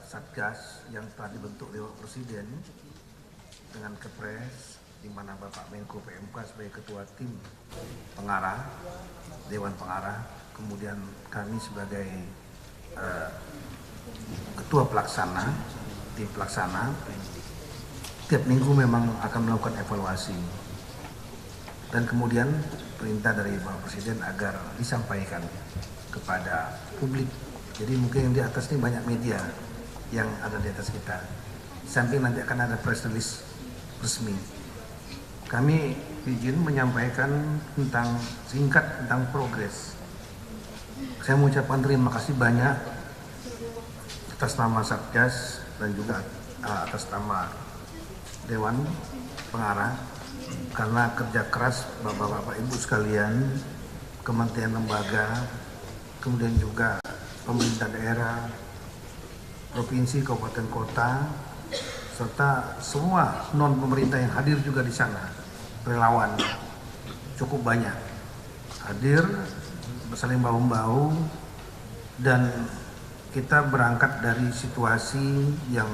Satgas yang telah dibentuk oleh Bapak Presiden dengan Kepres, di mana Bapak Menko PMK sebagai ketua tim pengarah, Dewan Pengarah, kemudian kami sebagai ketua pelaksana, tim pelaksana, tiap minggu memang akan melakukan evaluasi. Dan kemudian perintah dari Bapak Presiden agar disampaikan kepada publik. Jadi mungkin yang di atas ini banyak media yang ada di atas kita. Samping nanti akan ada press release resmi. Kami izin menyampaikan singkat tentang progres. Saya mengucapkan terima kasih banyak atas nama Satgas dan juga atas nama Dewan Pengarah karena kerja keras Bapak-Bapak Ibu sekalian, kementerian lembaga, kemudian juga pemerintah daerah, provinsi, kabupaten, kota, serta semua non pemerintah yang hadir juga di sana, relawan cukup banyak hadir, saling bahu-bahu, dan kita berangkat dari situasi yang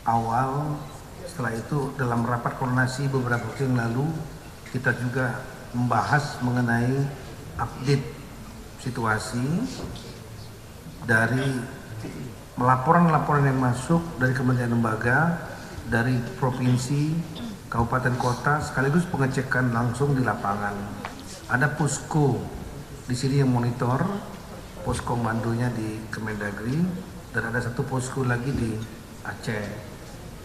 awal. Setelah itu dalam rapat koordinasi beberapa waktu yang lalu kita juga membahas mengenai update situasi dari laporan-laporan yang masuk dari kementerian lembaga, dari provinsi, kabupaten, kota, sekaligus pengecekan langsung di lapangan. Ada posko di sini yang monitor, posko mandonya di Kemendagri, dan ada satu posko lagi di Aceh.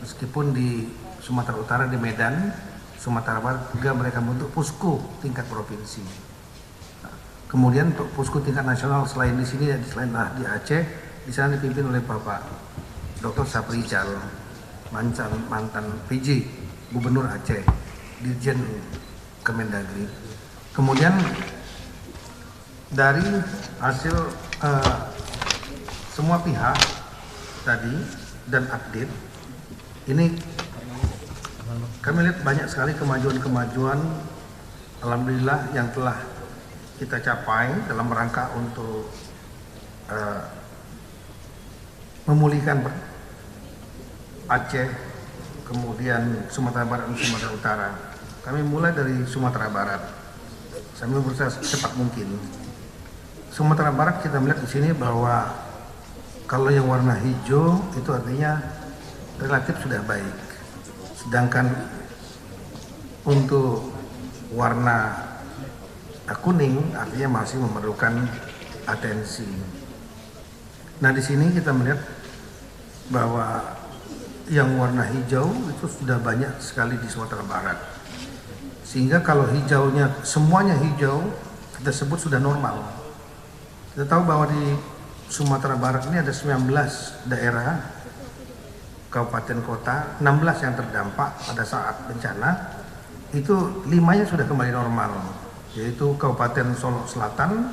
Meskipun di Sumatera Utara, di Medan, Sumatera Barat juga mereka bentuk posko tingkat provinsi. Kemudian untuk posko tingkat nasional selain di sini, selain di Aceh, di sana dipimpin oleh Bapak Dr. Saprijal, mantan PJ Gubernur Aceh, Dirjen Kemendagri. Kemudian dari hasil semua pihak tadi dan update, ini kami lihat banyak sekali kemajuan-kemajuan, alhamdulillah, yang telah kita capai dalam rangka untuk memulihkan Aceh, kemudian Sumatera Barat dan Sumatera Utara. Kami mulai dari Sumatera Barat, sambil berusaha secepat mungkin. Sumatera Barat kita melihat di sini bahwa kalau yang warna hijau itu artinya relatif sudah baik, sedangkan untuk warna kuning artinya masih memerlukan atensi. Nah, di sini kita melihat bahwa yang warna hijau itu sudah banyak sekali di Sumatera Barat, sehingga kalau hijaunya semuanya hijau kita sebut sudah normal. Kita tahu bahwa di Sumatera Barat ini ada 19 daerah, kabupaten, kota, 16 yang terdampak pada saat bencana. Itu 5-nya sudah kembali normal, yaitu Kabupaten Solok Selatan,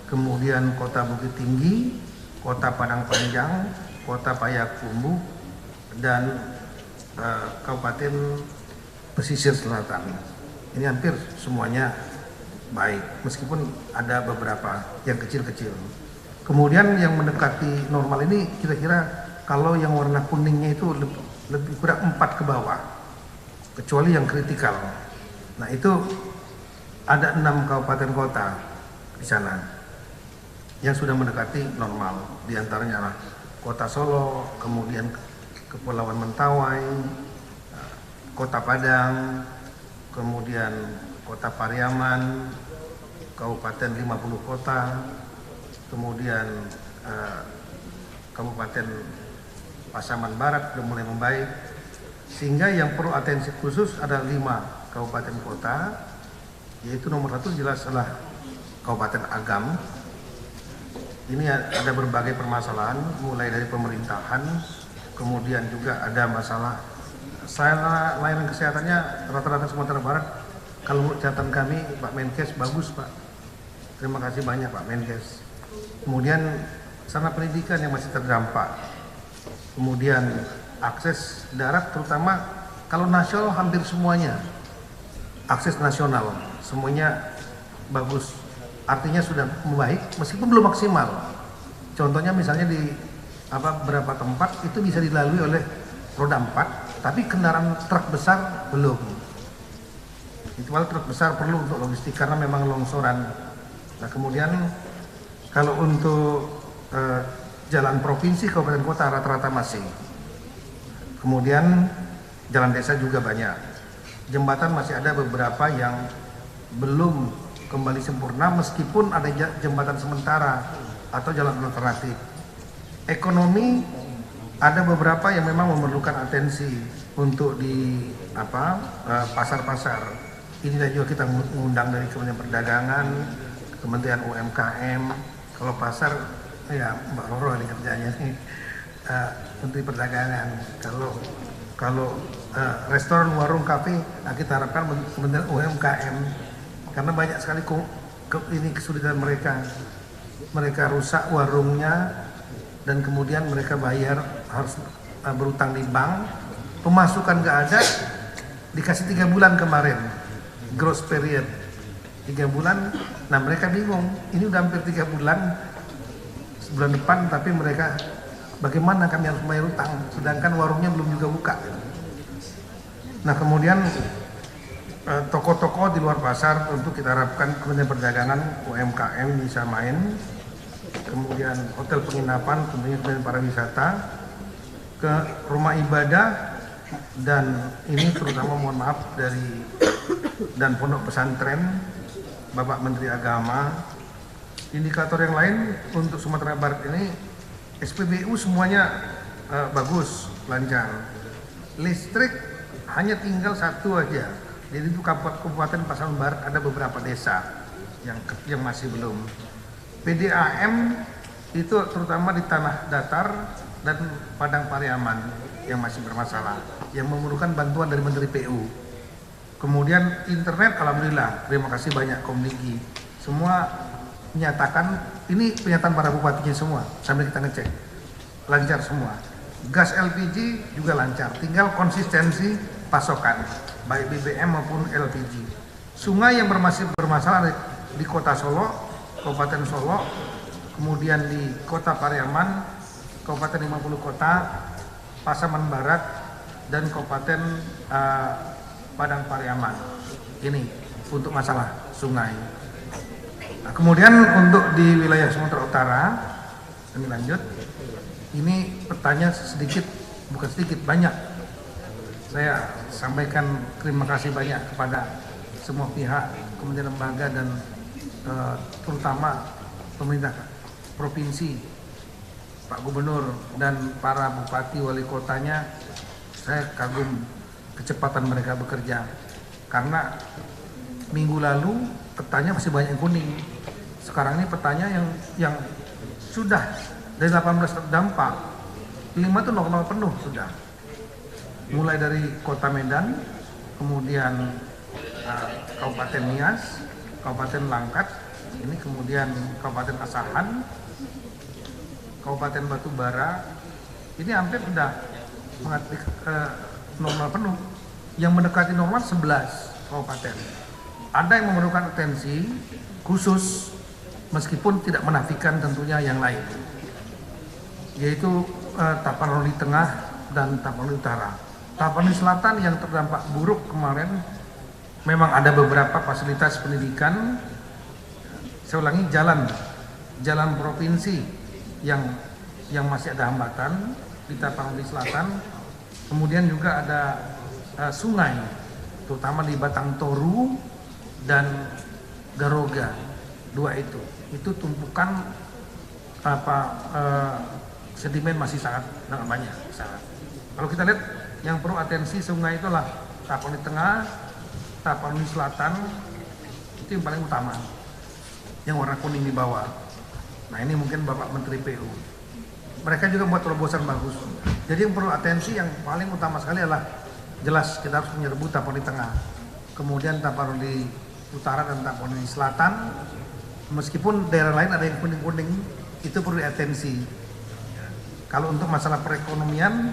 kemudian Kota Bukit Tinggi, Kota Padang Panjang, Kota Payakumbuh, dan Kabupaten Pesisir Selatan. Ini hampir semuanya baik, meskipun ada beberapa yang kecil-kecil. Kemudian yang mendekati normal ini kira-kira kalau yang warna kuningnya itu lebih kurang 4 ke bawah, kecuali yang kritikal. Nah, itu ada 6 kabupaten kota di sana yang sudah mendekati normal. Di antaranya Kota Solo, kemudian Kepulauan Mentawai, Kota Padang, kemudian Kota Pariaman, Kabupaten 50 Kota, kemudian Kabupaten Pasaman Barat sudah mulai membaik, sehingga yang perlu atensi khusus ada 5 kabupaten kota, yaitu nomor 1 jelas adalah Kabupaten Agam. Ini ada berbagai permasalahan, mulai dari pemerintahan, kemudian juga ada masalah layanan kesehatannya rata-rata Sumatera Barat. Kalau menurut catatan kami, Pak Menkes bagus, Pak. Terima kasih banyak Pak Menkes. Kemudian sarana pendidikan yang masih terdampak. Kemudian akses darat, terutama kalau nasional hampir semuanya akses nasional semuanya bagus, artinya sudah membaik meskipun belum maksimal. Contohnya misalnya di beberapa tempat itu bisa dilalui oleh roda 4, tapi kendaraan truk besar belum. Itu truk besar perlu untuk logistik karena memang longsoran. Nah kemudian kalau untuk jalan provinsi, kabupaten kota rata-rata masih. Kemudian jalan desa juga banyak. Jembatan masih ada beberapa yang belum kembali sempurna meskipun ada jembatan sementara atau jalan alternatif. Ekonomi ada beberapa yang memang memerlukan atensi untuk di pasar-pasar. Inilah juga kita mengundang dari Kementerian Perdagangan, Kementerian UMKM. Kalau pasar ya Mbak Roro ini kerjanya nih, Menteri Perdagangan. Kalau restoran, warung, kafe, kita harapkan Kementerian UMKM karena banyak sekali ini kesulitan mereka. Mereka rusak warungnya dan kemudian mereka bayar harus berutang di bank, pemasukan nggak ada, dikasih 3 bulan kemarin gross period 3 bulan. Nah mereka bingung, ini udah hampir 3 bulan, sebulan depan, tapi mereka bagaimana kami harus bayar utang sedangkan warungnya belum juga buka. Nah kemudian toko-toko di luar pasar tentu kita harapkan Kementerian Perdagangan, UMKM bisa main. Kemudian hotel penginapan, tentunya Kementerian Pariwisata, ke rumah ibadah, dan ini terutama mohon maaf dan pondok pesantren, Bapak Menteri Agama. Indikator yang lain untuk Sumatera Barat ini SPBU semuanya bagus, lancar. Listrik hanya tinggal 1 aja. Jadi itu Kabupaten Pasaman Barat ada beberapa desa yang masih belum. PDAM itu terutama di tanah datar dan padang Pariaman yang masih bermasalah, yang memerlukan bantuan dari Menteri PU. Kemudian internet, alhamdulillah, terima kasih banyak Komdigi. Semua menyatakan, ini pernyataan para bupatinya semua, sambil kita ngecek, lancar semua. Gas LPG juga lancar, tinggal konsistensi pasokan, baik BBM maupun LPG. Sungai yang masih bermasalah di Kota Solo, Kabupaten Solo, kemudian di Kota Pariaman, Kabupaten 50 Kota, Pasaman Barat, dan Kabupaten Padang Pariaman. Ini untuk masalah sungai. Nah, kemudian untuk di wilayah Sumatera Utara, kami lanjut. Ini petanya sedikit, bukan sedikit, banyak. Saya sampaikan terima kasih banyak kepada semua pihak, kementerian lembaga dan terutama pemerintah provinsi, Pak Gubernur dan para bupati wali kotanya. Saya kagum kecepatan mereka bekerja karena minggu lalu petanya masih banyak kuning. Sekarang ini petanya yang sudah dari 18 terdampak, 5 itu normal penuh sudah. Mulai dari Kota Medan, kemudian Kabupaten Nias, Kabupaten Langkat, ini kemudian Kabupaten Asahan, Kabupaten Batubara, ini hampir sudah normal penuh. Yang mendekati normal 11 kabupaten. Ada yang memerlukan atensi khusus, meskipun tidak menafikan tentunya yang lain, yaitu Tapanuli Tengah dan Tapanuli Utara. Tapanuli Selatan yang terdampak buruk kemarin, memang ada beberapa fasilitas pendidikan. Saya ulangi, jalan provinsi yang masih ada hambatan di Tapanuli Selatan. Kemudian juga ada sungai, terutama di Batang Toru dan Garoga, 2 itu tumpukan sedimen masih sangat banyak. Kalau kita lihat yang perlu atensi sungai itulah Tapanuli Tengah, Tapanuli Selatan, itu yang paling utama, yang warna kuning di bawah. Nah ini mungkin Bapak Menteri PU, mereka juga buat terobosan bagus. Jadi yang perlu atensi yang paling utama sekali adalah jelas kita harus menyerbu Tapanuli Tengah, kemudian Tapanuli Utara dan Tapanuli Selatan. Meskipun daerah lain ada yang kuning-kuning, itu perlu atensi. Kalau untuk masalah perekonomian,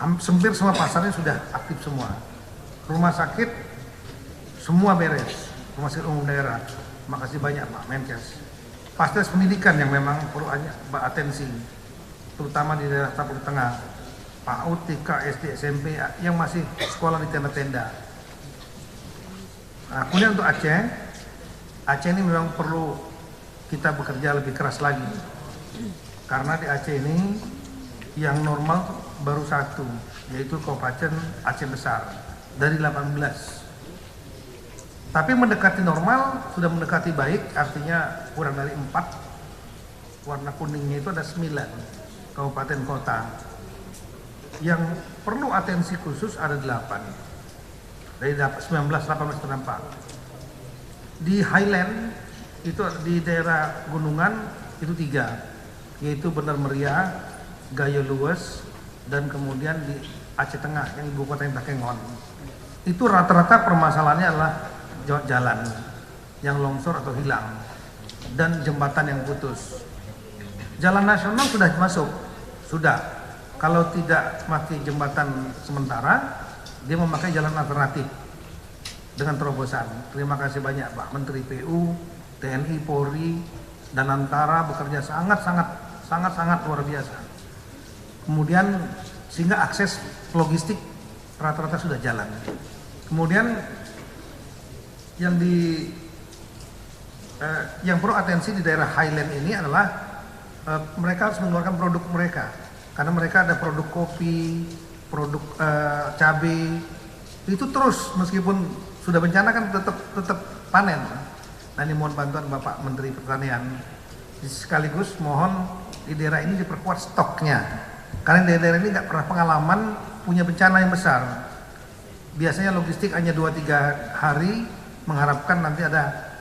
hampir semua pasarnya sudah aktif semua. Rumah sakit semua beres, rumah sakit umum daerah. Makasih banyak Pak Menkes. Fasilitas pendidikan yang memang perlu atensi. terutama di daerah Tapuk Tengah, PAUD, TK, SD, SMP yang masih sekolah di tenda-tenda. Nah, kemudian untuk Aceh ini memang perlu kita bekerja lebih keras lagi, karena di Aceh ini yang normal baru satu, yaitu Kabupaten Aceh Besar dari 18. Tapi mendekati normal, sudah mendekati baik, artinya kurang dari 4. Warna kuningnya itu ada 9 kabupaten kota. Yang perlu atensi khusus ada 8. Dari 19, 18 terdampak. Di Highland itu di daerah gunungan itu 3, yaitu Benar Meriah, Gayo Luwes, dan kemudian di Aceh Tengah yang ibu kota yang Takengon. Itu rata-rata permasalahannya adalah jalan yang longsor atau hilang dan jembatan yang putus. Jalan nasional sudah masuk, sudah. Kalau tidak pakai jembatan sementara, dia memakai jalan alternatif dengan terobosan. Terima kasih banyak Pak Menteri PU, TNI, Polri, dan Antara bekerja sangat luar biasa. Kemudian sehingga akses logistik rata-rata sudah jalan. Kemudian yang perlu atensi di daerah Highland ini adalah mereka harus mengeluarkan produk mereka, karena mereka ada produk kopi, produk cabai, itu terus meskipun sudah bencana kan tetap panen. Nah, ini mohon bantuan Bapak Menteri Pertanian, sekaligus mohon di daerah ini diperkuat stoknya, karena di daerah ini nggak pernah pengalaman punya bencana yang besar. Biasanya logistik hanya 2-3 hari, mengharapkan nanti ada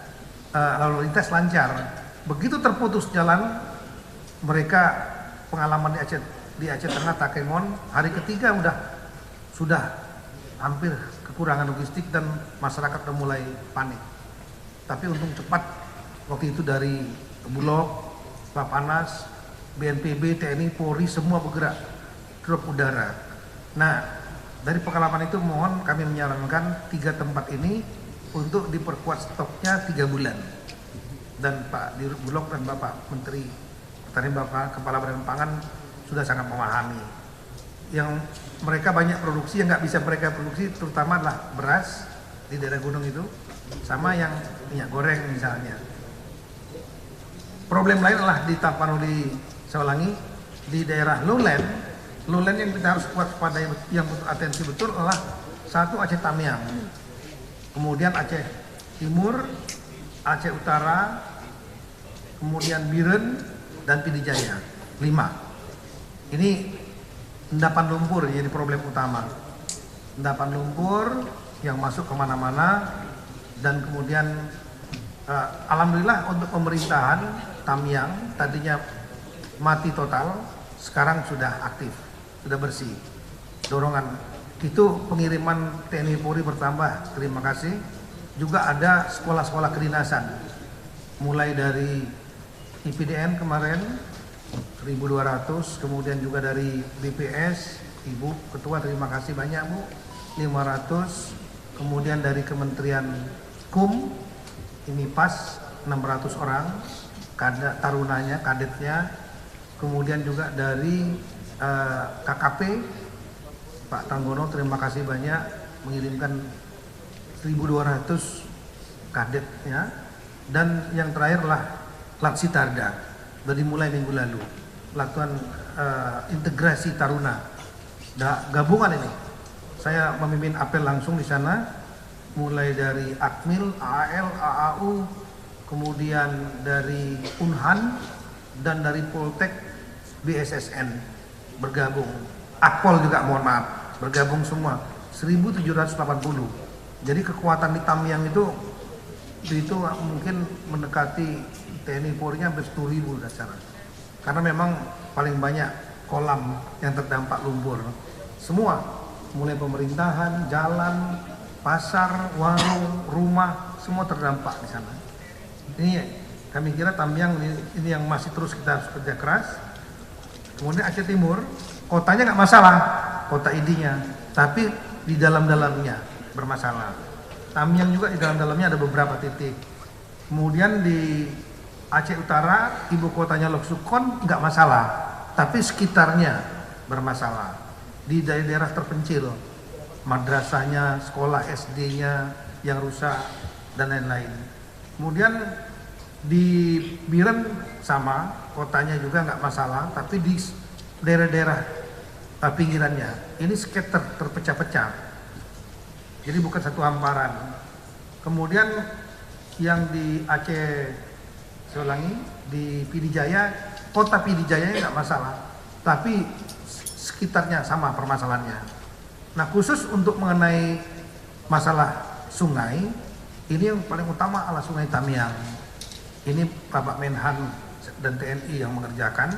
lalu lintas lancar. Begitu terputus jalan, mereka pengalaman di Aceh Tengah, Takengon, hari ketiga sudah hampir kekurangan logistik dan masyarakat sudah mulai panik. Tapi untung cepat waktu itu dari Bulog, Bapanas, BNPB, TNI, Polri semua bergerak drop udara. Nah, dari pengalaman itu mohon kami menyarankan 3 tempat ini untuk diperkuat stoknya 3 bulan. Dan Pak Dirut Bulog dan Bapak Menteri Pertanian, Bapak Kepala Badan Pangan sudah sangat memahami. Yang mereka banyak produksi yang nggak bisa mereka produksi, terutama adalah beras di daerah gunung itu, sama yang minyak goreng misalnya. Problem lain adalah di Tapanuli, saya ulangi, di daerah lowland yang kita harus pada yang butuh atensi betul adalah 1 Aceh Tamiang, kemudian Aceh Timur, Aceh Utara, kemudian Biren, dan Pidijaya. 5. Ini endapan lumpur jadi problem utama. Endapan lumpur yang masuk kemana-mana, dan kemudian alhamdulillah untuk pemerintahan Tamiang tadinya mati total, sekarang sudah aktif, sudah bersih. Dorongan itu pengiriman TNI Polri bertambah, terima kasih. Juga ada sekolah-sekolah kedinasan, mulai dari IPDN kemarin 1.200, kemudian juga dari BPS, Ibu Ketua terima kasih banyak Bu, 500, kemudian dari Kementerian KUM ini pas 600 orang, tarunanya, kadetnya, kemudian juga dari KKP Pak Tanggono terima kasih banyak mengirimkan 1.200 kadetnya, dan yang terakhir adalah Laksitarda dari mulai minggu lalu, latihan integrasi taruna. Gabungan ini saya memimpin apel langsung di sana, mulai dari Akmil, AAL, AAU, kemudian dari Unhan, dan dari Poltek, BSSN bergabung. Akpol juga mohon maaf bergabung semua 1.780. Jadi kekuatan di Tamiang itu mungkin mendekati TNI Polri-nya hampir 10.000 dasar. Karena memang paling banyak kolam yang terdampak lumpur. Semua, mulai pemerintahan, jalan, pasar, warung, rumah, semua terdampak di sana. Ini kami kira Tamiang ini yang masih terus kita harus kerja keras. Kemudian Aceh Timur, kotanya nggak masalah, kota ID-nya, tapi di dalam-dalamnya bermasalah. Tamiang juga di dalam-dalamnya ada beberapa titik. Kemudian di Aceh Utara, ibu kotanya Lok Sukon nggak masalah, tapi sekitarnya bermasalah. Di daerah-daerah terpencil, madrasahnya, sekolah SD-nya yang rusak dan lain-lain. Kemudian di Biren sama, kotanya juga nggak masalah, tapi di daerah-daerah pinggirannya ini scatter, terpecah-pecah. Jadi bukan satu hamparan. Kemudian yang di Aceh, saya ulangi, di Pidijaya, kota Pidijaya nggak masalah, tapi sekitarnya sama permasalahannya. Nah, khusus untuk mengenai masalah sungai, ini yang paling utama adalah Sungai Tamiang. Ini Bapak Menhan dan TNI yang mengerjakan.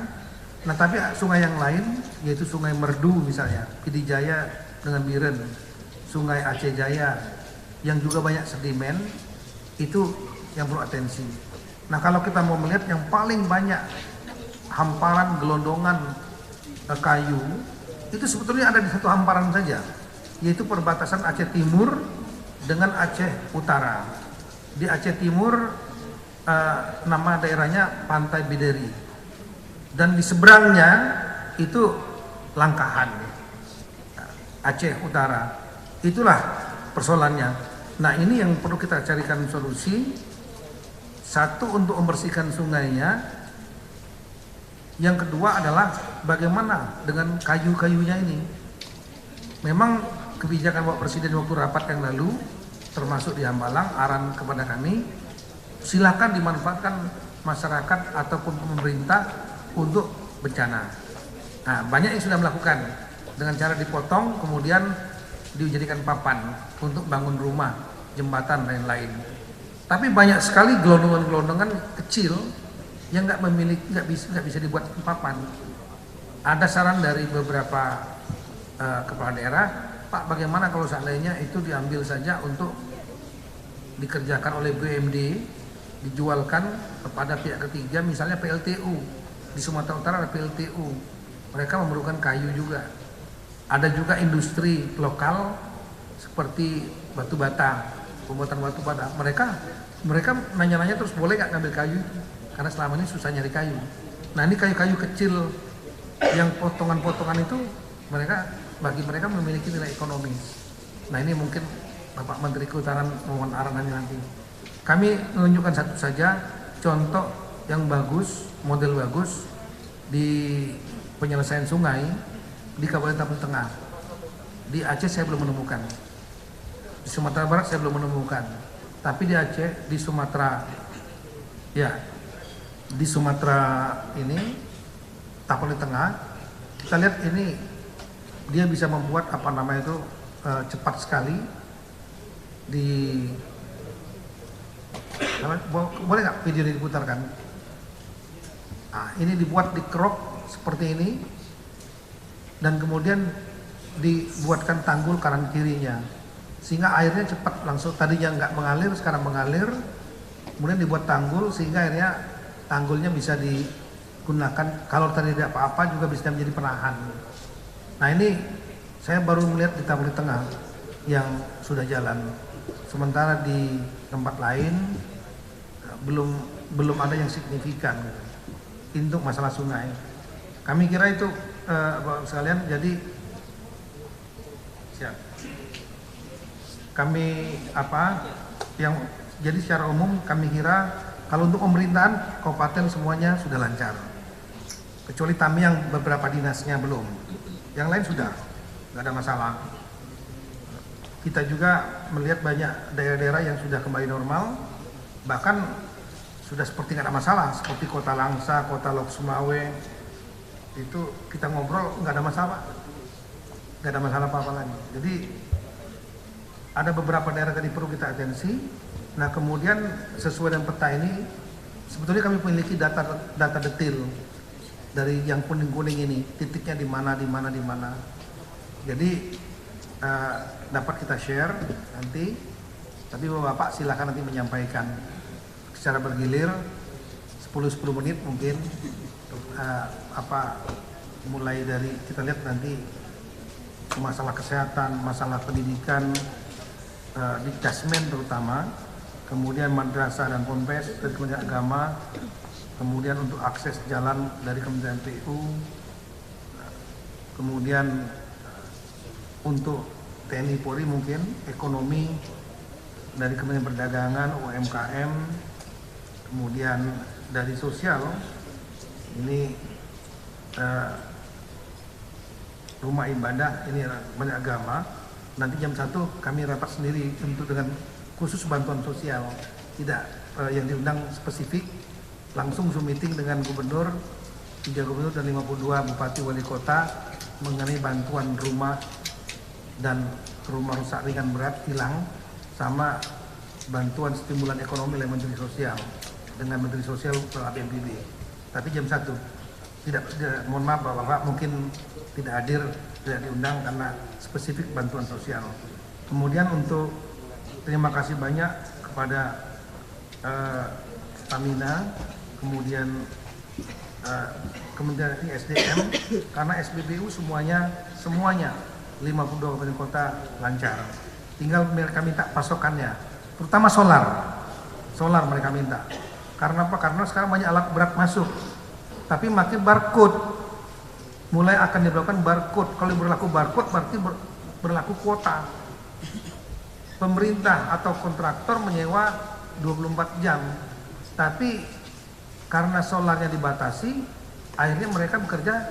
Nah, tapi sungai yang lain, yaitu Sungai Merdu misalnya, Pidijaya dengan Biren, Sungai Aceh Jaya, yang juga banyak sedimen, itu yang perlu atensi. Nah, kalau kita mau melihat yang paling banyak hamparan gelondongan kayu, itu sebetulnya ada di satu hamparan saja, yaitu perbatasan Aceh Timur dengan Aceh Utara. Di Aceh Timur nama daerahnya Pantai Bideri, dan di seberangnya itu Langkahan, Aceh Utara. Itulah persoalannya. Nah, ini yang perlu kita carikan solusi. Satu, untuk membersihkan sungainya. Yang kedua adalah bagaimana dengan kayu-kayunya ini. Memang kebijakan Bapak Presiden waktu rapat yang lalu, termasuk di Hambalang, arahan kepada kami, silakan dimanfaatkan masyarakat ataupun pemerintah untuk bencana. Nah, banyak yang sudah melakukan dengan cara dipotong, kemudian dijadikan papan untuk bangun rumah, jembatan, lain-lain. Tapi banyak sekali gelondongan-gelondongan kecil yang nggak bisa dibuat papan. Ada saran dari beberapa kepala daerah, Pak, bagaimana kalau seandainya itu diambil saja untuk dikerjakan oleh BUMD, dijualkan kepada pihak ketiga, misalnya PLTU. Di Sumatera Utara ada PLTU, mereka memerlukan kayu juga. Ada juga industri lokal seperti batu bata, pembuatan batu bata. Mereka nanya-nanya terus, boleh nggak ngambil kayu? Karena selama ini susah nyari kayu. Nah, ini kayu-kayu kecil yang potongan-potongan itu bagi mereka memiliki nilai ekonomis. Nah, ini mungkin Bapak Menteri Kehutanan mohon arahannya nanti. Kami menunjukkan satu saja contoh yang bagus, model bagus di penyelesaian sungai di Kabupaten Tapel Tengah. Di Aceh saya belum menemukan. Di Sumatera Barat saya belum menemukan. Tapi di Aceh, di Sumatera, ya, di Sumatera ini, Tapel Tengah, kita lihat ini dia bisa membuat apa namanya itu cepat sekali. Boleh nggak video ini diputarkan? Nah, ini dibuat di kerok seperti ini, dan kemudian dibuatkan tanggul kanan kirinya, sehingga airnya cepat langsung. Tadinya nggak mengalir, sekarang mengalir. Kemudian dibuat tanggul sehingga airnya, tanggulnya bisa digunakan kalau tadi tidak apa-apa juga bisa menjadi penahan. Nah, ini saya baru melihat di Tapel Tengah yang sudah jalan. Sementara di tempat lain belum ada yang signifikan untuk masalah sungai. Kami kira itu Bapak sekalian, jadi siap. Kami jadi secara umum kami kira kalau untuk pemerintahan kabupaten semuanya sudah lancar, kecuali Tamiang beberapa dinasnya belum, yang lain sudah nggak ada masalah. Kita juga melihat banyak daerah-daerah yang sudah kembali normal, bahkan sudah seperti nggak ada masalah, seperti Kota Langsa, Kota Lok Sumawe, itu kita ngobrol nggak ada masalah apa-apa lagi. Jadi ada beberapa daerah tadi perlu kita atensi. Nah, kemudian sesuai dengan peta ini, sebetulnya kami memiliki data detail dari yang kuning-kuning ini, titiknya di mana. Jadi dapat kita share nanti, tapi Bapak silakan nanti menyampaikan secara bergilir 10 menit mungkin, mulai dari kita lihat nanti masalah kesehatan, masalah pendidikan, di Jasmen terutama, kemudian madrasah dan ponpes dari Kementerian Agama, kemudian untuk akses jalan dari Kementerian PU, kemudian untuk TNI Polri mungkin ekonomi dari Kementerian Perdagangan, UMKM, kemudian dari sosial ini rumah ibadah ini banyak agama. Nanti jam 1 kami rapat sendiri untuk dengan khusus bantuan sosial, tidak yang diundang spesifik, langsung Zoom meeting dengan gubernur, 3 gubernur dan 52 bupati wali kota mengenai bantuan rumah dan rumah rusak ringan berat hilang, sama bantuan stimulan ekonomi oleh Menteri Sosial dengan Menteri Sosial BNPB. Tapi jam 1 tidak mohon maaf Bapak mungkin tidak hadir, tidak diundang karena spesifik bantuan sosial. Kemudian untuk terima kasih banyak kepada Stamina, kemudian Kementerian SDM, karena SPBU semuanya 52 kabupaten kota lancar. Tinggal mereka minta pasokannya, terutama solar mereka minta. Karena apa? Karena sekarang banyak alat berat masuk, tapi pakai barcode. Mulai akan diberlakukan barcode. Kalau berlaku barcode berarti berlaku kuota. Pemerintah atau kontraktor menyewa 24 jam. Tapi karena solarnya dibatasi, akhirnya mereka bekerja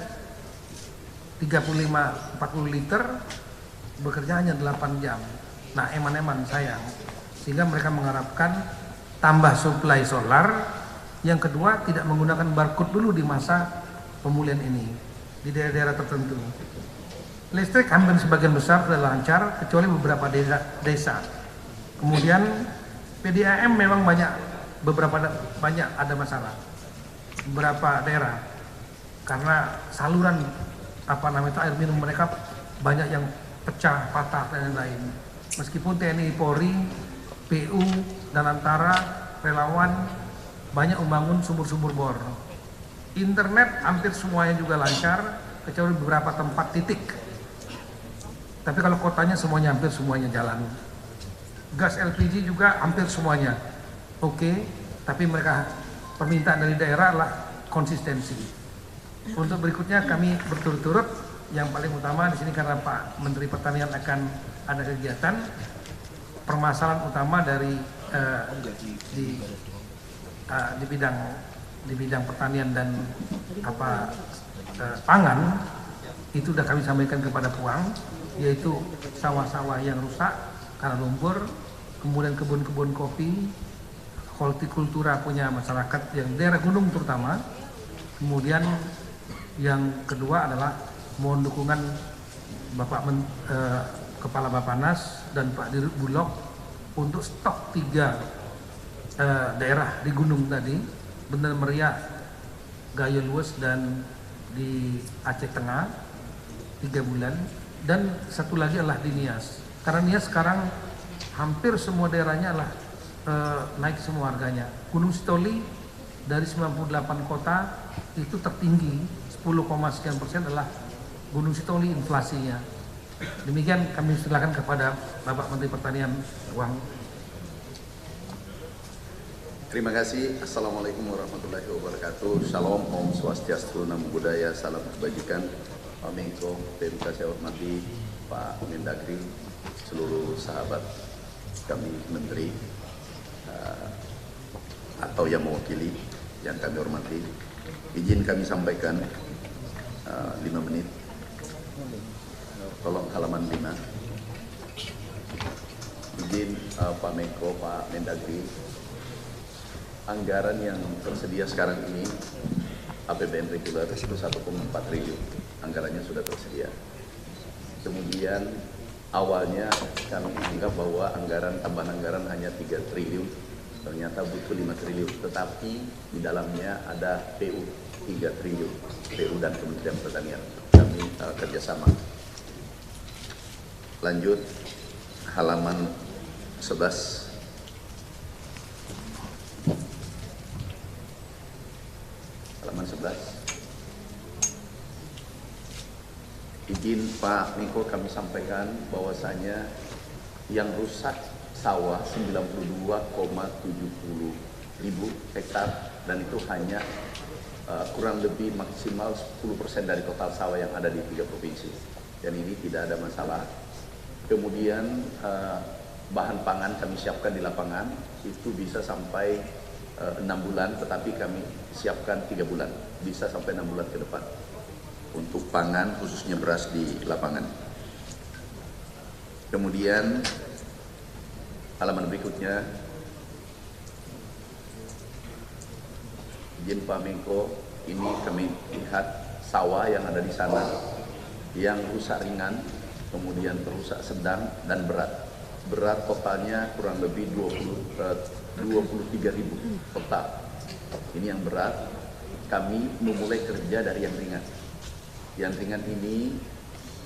35-40 liter, bekerja hanya 8 jam. Nah, eman-eman sayang. Sehingga mereka mengharapkan tambah suplai solar. Yang kedua, tidak menggunakan barcode dulu di masa pemulihan ini di daerah-daerah tertentu. Listrik hampir sebagian besar sudah lancar, kecuali beberapa desa. Kemudian PDAM memang banyak ada masalah beberapa daerah karena saluran air minum mereka banyak yang pecah, patah dan lain-lain. Meskipun TNI Polri, PU dan antara relawan banyak membangun sumur-sumur bor. Internet hampir semuanya juga lancar, kecuali beberapa tempat titik. Tapi kalau kotanya hampir semuanya jalan. Gas LPG juga hampir semuanya oke, tapi mereka permintaan dari daerah adalah konsistensi. Untuk berikutnya kami berturut-turut, yang paling utama di sini karena Pak Menteri Pertanian akan ada kegiatan, permasalahan utama dari di bidang pertanian dan pangan itu sudah kami sampaikan kepada Puang, yaitu sawah-sawah yang rusak karena lumpur, kemudian kebun-kebun kopi, hortikultura punya masyarakat yang daerah gunung terutama. Kemudian yang kedua adalah mohon dukungan Kepala Bappenas dan Pak Dirut Bulog untuk stok 3 daerah di gunung tadi, Bener Meriah, Gayo Luwes dan di Aceh Tengah 3 bulan, dan satu lagi adalah di Nias. Karena Nias sekarang hampir semua daerahnya adalah naik semua harganya. Gunung Sitoli dari 98 kota itu tertinggi 10,sekian% adalah Gunung Sitoli inflasinya. Demikian kami silakan kepada Bapak Menteri Pertanian Puang. Terima kasih. Assalamualaikum warahmatullahi wabarakatuh. Shalom, Om Swastiastu, Namo Buddhaya, salam kebajikan. Pak Menko, PMK saya hormati, Pak Mendagri, seluruh sahabat kami Menteri atau yang mewakili yang kami hormati. Izin kami sampaikan 5 menit. Tolong halaman 5. Izin Pak Menko, Pak Mendagri, anggaran yang tersedia sekarang ini APBN reguler itu 1,4 triliun, anggarannya sudah tersedia. Kemudian awalnya kami menganggap bahwa tambahan anggaran hanya 3 triliun, ternyata butuh 5 triliun, tetapi di dalamnya ada PU 3 triliun, PU dan Kementerian Pertanian. Kami kerjasama. Lanjut halaman 11. Halaman 11. Izin Pak Menko kami sampaikan bahwasanya yang rusak sawah 92,70 ribu hektar, dan itu hanya kurang lebih maksimal 10% dari total sawah yang ada di 3 provinsi. Dan ini tidak ada masalah. Kemudian bahan pangan kami siapkan di lapangan, itu bisa sampai 6 bulan, tetapi kami siapkan 3 bulan, bisa sampai 6 bulan ke depan untuk pangan khususnya beras di lapangan. Kemudian halaman berikutnya, izin Pak Menko, ini kami lihat sawah yang ada di sana yang rusak ringan, kemudian rusak sedang dan berat. Berat totalnya kurang lebih 23.000 total. Ini yang berat. Kami memulai kerja dari yang ringan. Yang ringan ini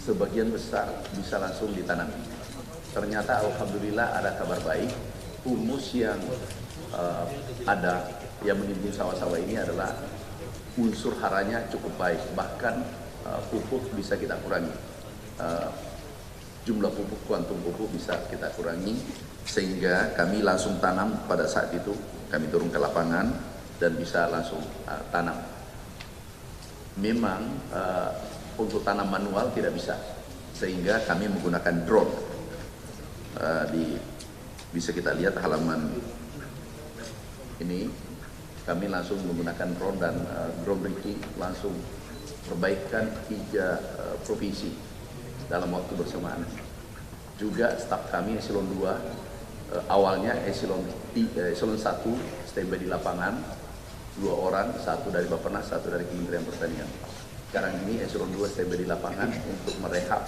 sebagian besar bisa langsung ditanam. Ternyata alhamdulillah ada kabar baik. Humus yang ada yang menimbun sawah-sawah ini adalah unsur haranya cukup baik. Bahkan pupuk bisa kita kurangi. Jumlah pupuk, kuantum pupuk bisa kita kurangi, sehingga kami langsung tanam pada saat itu. Kami turun ke lapangan dan bisa langsung tanam. Memang untuk tanam manual tidak bisa, sehingga kami menggunakan drone. Bisa kita lihat halaman ini, kami langsung menggunakan drone dan drone breaking langsung perbaikan 3 provinsi dalam waktu bersamaan. Juga staf kami eselon 2, awalnya eselon 1 standby di lapangan, 2 orang, 1 dari Bappenas, 1 dari Kementerian Pertanian. Sekarang ini eselon 2 standby di lapangan untuk merehab.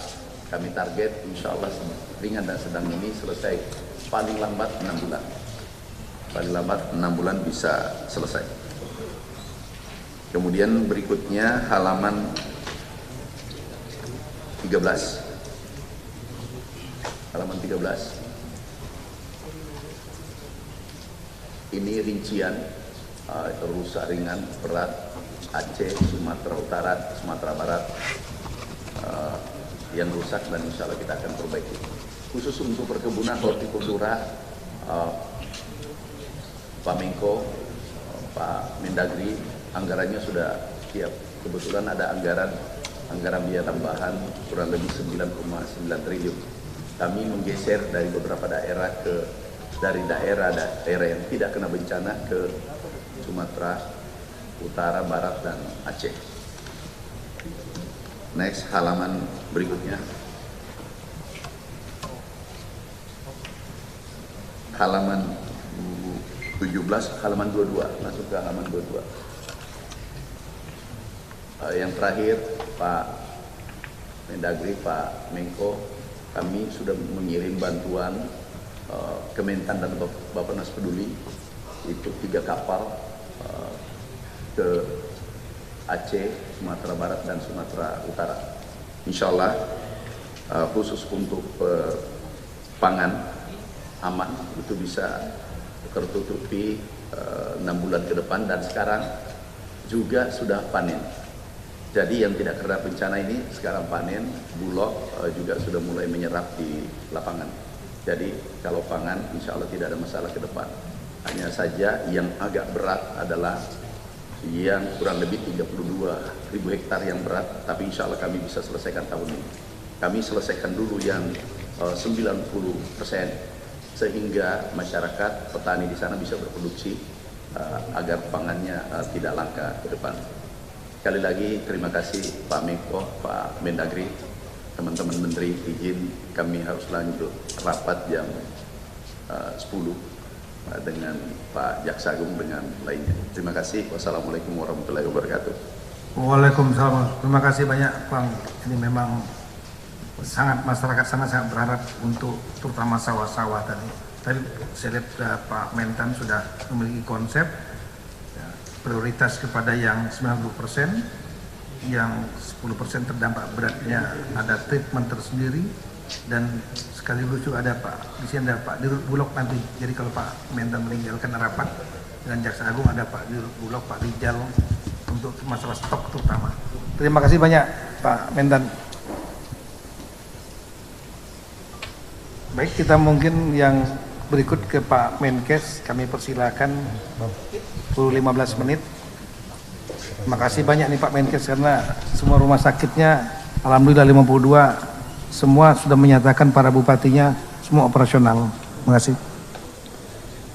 Kami target insya Allah ringan dan sedang ini selesai paling lambat 6 bulan. Paling lambat 6 bulan bisa selesai. Kemudian berikutnya halaman 13. Halaman 13. Ini rincian rusak ringan, berat, Aceh, Sumatera Utara, Sumatera Barat yang rusak, dan insya Allah kita akan perbaiki. Khusus untuk perkebunan hortikultura, Pak Menko, Pak Mendagri, anggarannya sudah siap. Kebetulan ada anggaran biaya tambahan kurang lebih 9,9 triliun. Kami menggeser dari beberapa daerah dari daerah yang tidak kena bencana ke Sumatera Utara, Barat, dan Aceh. Next, halaman berikutnya. Halaman 17, halaman 22, masuk ke halaman 22. Yang terakhir, Pak Mendagri, Pak Menko, kami sudah mengirim bantuan Kementan dan Bappenas Peduli, itu 3 kapal ke Aceh, Sumatera Barat, dan Sumatera Utara. Insya Allah khusus untuk pangan aman, itu bisa tertutupi 6 bulan ke depan, dan sekarang juga sudah panen. Jadi yang tidak kena bencana ini sekarang panen, Bulog juga sudah mulai menyerap di lapangan. Jadi kalau pangan insya Allah tidak ada masalah ke depan. Hanya saja yang agak berat adalah yang kurang lebih 32.000 hektar yang berat, tapi insya Allah kami bisa selesaikan tahun ini. Kami selesaikan dulu yang 90%, sehingga masyarakat, petani di sana bisa berproduksi agar pangannya tidak langka ke depan. Sekali lagi terima kasih Pak Menko, Pak Mendagri, teman-teman Menteri, izin kami harus lanjut rapat jam 10 dengan Pak Jaksa Agung dengan lainnya. Terima kasih. Wassalamualaikum warahmatullahi wabarakatuh. Waalaikumsalam. Terima kasih banyak, Bang. Ini memang masyarakat sangat berharap untuk terutama sawah-sawah tadi. Tadi saya lihat Pak Mentan sudah memiliki konsep prioritas kepada yang 90%, yang 10% terdampak beratnya ada treatment tersendiri, dan sekaligus juga ada Pak, di sini ada Pak Dirut Bulog nanti. Jadi kalau Pak Mentan meninggalkan rapat dengan Jaksa Agung, ada Pak Dirut Bulog, Pak Rijal untuk masalah stok terutama. Terima kasih banyak Pak Mentan. Baik, kita mungkin yang berikut ke Pak Menkes, kami persilakan 15 menit. Makasih banyak nih Pak Menkes, karena semua rumah sakitnya alhamdulillah 52 semua sudah menyatakan para bupatinya semua operasional. Terima kasih.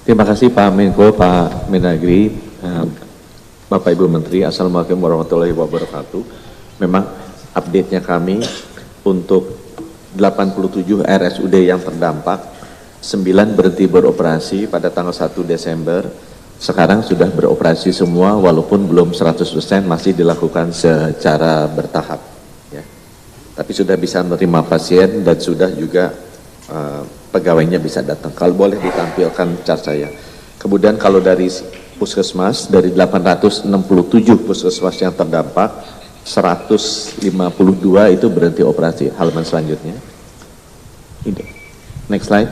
Terima kasih Pak Menko, Pak Mendagri, Bapak Ibu Menteri. Assalamualaikum warahmatullahi wabarakatuh. Memang update-nya kami untuk 87 RSUD yang terdampak, 9 berhenti beroperasi pada tanggal 1 Desember. Sekarang sudah beroperasi semua, walaupun belum 100% masih dilakukan secara bertahap. Ya. Tapi sudah bisa menerima pasien dan sudah juga pegawainya bisa datang. Kalau boleh ditampilkan chart saya. Kemudian kalau dari puskesmas, dari 867 puskesmas yang terdampak, 152 itu berhenti operasi. Halaman selanjutnya. Ini. Next slide.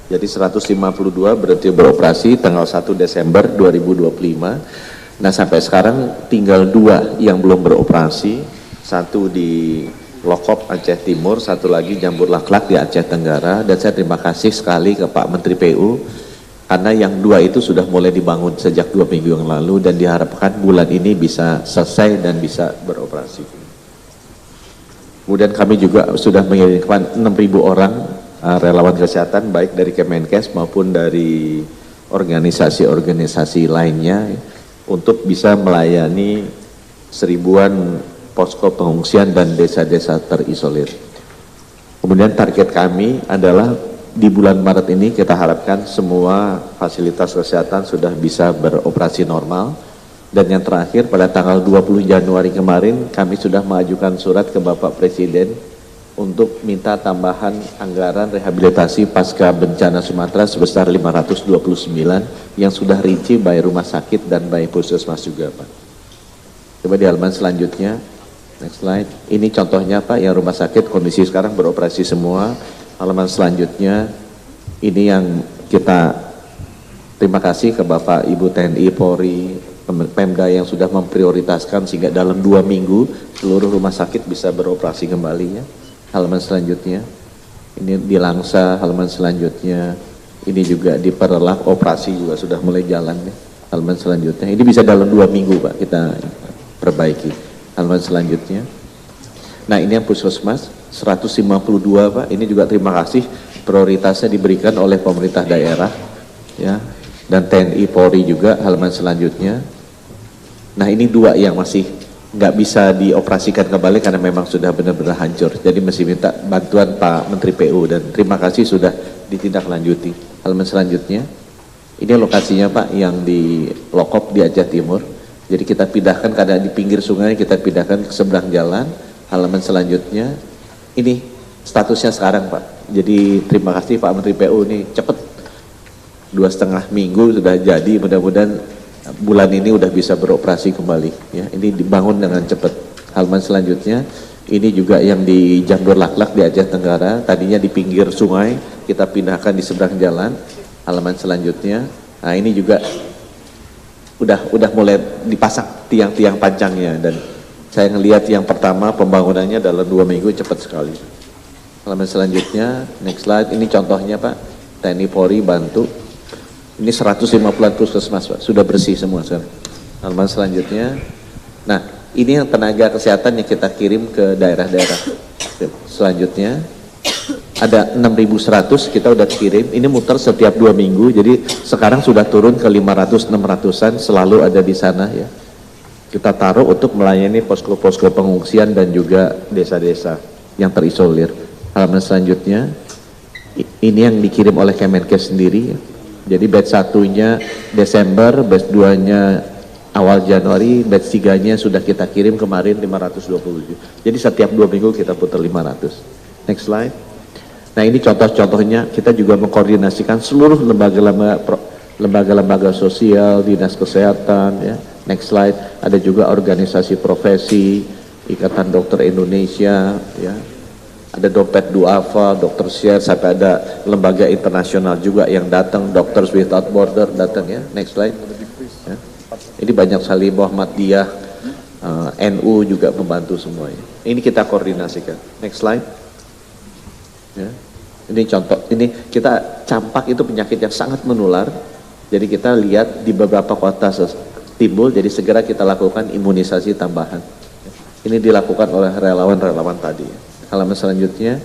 Jadi 152 berhenti beroperasi tanggal 1 Desember 2025. Nah sampai sekarang tinggal 2 yang belum beroperasi. Satu di Lokop Aceh Timur, satu lagi Jambur Laklak di Aceh Tenggara. Dan saya terima kasih sekali ke Pak Menteri PU, karena yang 2 itu sudah mulai dibangun sejak 2 minggu yang lalu dan diharapkan bulan ini bisa selesai dan bisa beroperasi. Kemudian kami juga sudah mengirimkan 6.000 orang relawan kesehatan, baik dari Kemenkes maupun dari organisasi-organisasi lainnya, untuk bisa melayani 1000-an posko pengungsian dan desa-desa terisolir. Kemudian target kami adalah di bulan Maret ini kita harapkan semua fasilitas kesehatan sudah bisa beroperasi normal. Dan yang terakhir, pada tanggal 20 Januari kemarin kami sudah mengajukan surat ke Bapak Presiden untuk minta tambahan anggaran rehabilitasi pasca bencana Sumatera sebesar 529 yang sudah rinci by rumah sakit dan by puskesmas juga Pak. Coba di halaman selanjutnya, next slide. Ini contohnya Pak, yang rumah sakit kondisi sekarang beroperasi semua. Halaman selanjutnya, ini yang kita terima kasih ke Bapak Ibu TNI, Polri, Pemda yang sudah memprioritaskan sehingga dalam 2 minggu seluruh rumah sakit bisa beroperasi kembali ya. Halaman selanjutnya, ini di Langsa. Halaman selanjutnya, ini juga di Perelak, operasi juga sudah mulai jalan ya. Halaman selanjutnya, ini bisa dalam 2 minggu Pak kita perbaiki. Halaman selanjutnya, nah ini yang puskesmas 152 Pak, ini juga terima kasih, prioritasnya diberikan oleh pemerintah daerah ya, dan TNI Polri juga. Halaman selanjutnya, nah ini 2 yang masih nggak bisa dioperasikan kembali karena memang sudah benar-benar hancur, jadi masih minta bantuan Pak Menteri PU dan terima kasih sudah ditindaklanjuti. Halaman selanjutnya, ini lokasinya Pak yang di Lokop di Aceh Timur, jadi kita pindahkan karena di pinggir sungai, kita pindahkan ke seberang jalan. Halaman selanjutnya, ini statusnya sekarang Pak, jadi terima kasih Pak Menteri PU, ini cepat 2,5 minggu sudah jadi, mudah-mudahan bulan ini udah bisa beroperasi kembali ya. Ini dibangun dengan cepat. Halaman selanjutnya, ini juga yang di Jambur Laklak di Aceh Tenggara, tadinya di pinggir sungai, kita pindahkan di seberang jalan. Halaman selanjutnya, nah ini juga udah mulai dipasang tiang-tiang pancangnya, dan saya ngelihat yang pertama pembangunannya dalam 2 minggu cepat sekali. Halaman selanjutnya, next slide. Ini contohnya Pak, TNI Polri bantu. Ini 150-an puskesmas Pak, sudah bersih semua sekarang. Halaman selanjutnya, nah ini yang tenaga kesehatan yang kita kirim ke daerah-daerah. Selanjutnya, ada 6.100 kita udah kirim, ini muter setiap 2 minggu, jadi sekarang sudah turun ke 500-600-an, selalu ada di sana ya. Kita taruh untuk melayani posko-posko pengungsian dan juga desa-desa yang terisolir. Halaman selanjutnya, ini yang dikirim oleh Kemenkes sendiri ya. Jadi batch 1-nya Desember, batch 2-nya awal Januari, batch 3-nya sudah kita kirim kemarin 527. Jadi setiap 2 minggu kita putar 500. Next slide. Nah ini contoh-contohnya, kita juga mengkoordinasikan seluruh lembaga-lembaga sosial, dinas kesehatan ya. Next slide. Ada juga organisasi profesi, Ikatan Dokter Indonesia ya. Ada Dompet Duafa, Dokter Share, sampai ada lembaga internasional juga yang datang, Doctors Without Border datang ya. Next slide. Ya. Ini banyak sekali, Muhammadiyah, NU juga membantu semuanya. Ini kita koordinasikan. Next slide. Ya. Ini contoh, ini kita campak itu penyakit yang sangat menular. Jadi kita lihat di beberapa kota timbul, jadi segera kita lakukan imunisasi tambahan. Ini dilakukan oleh relawan-relawan tadi. Halaman selanjutnya,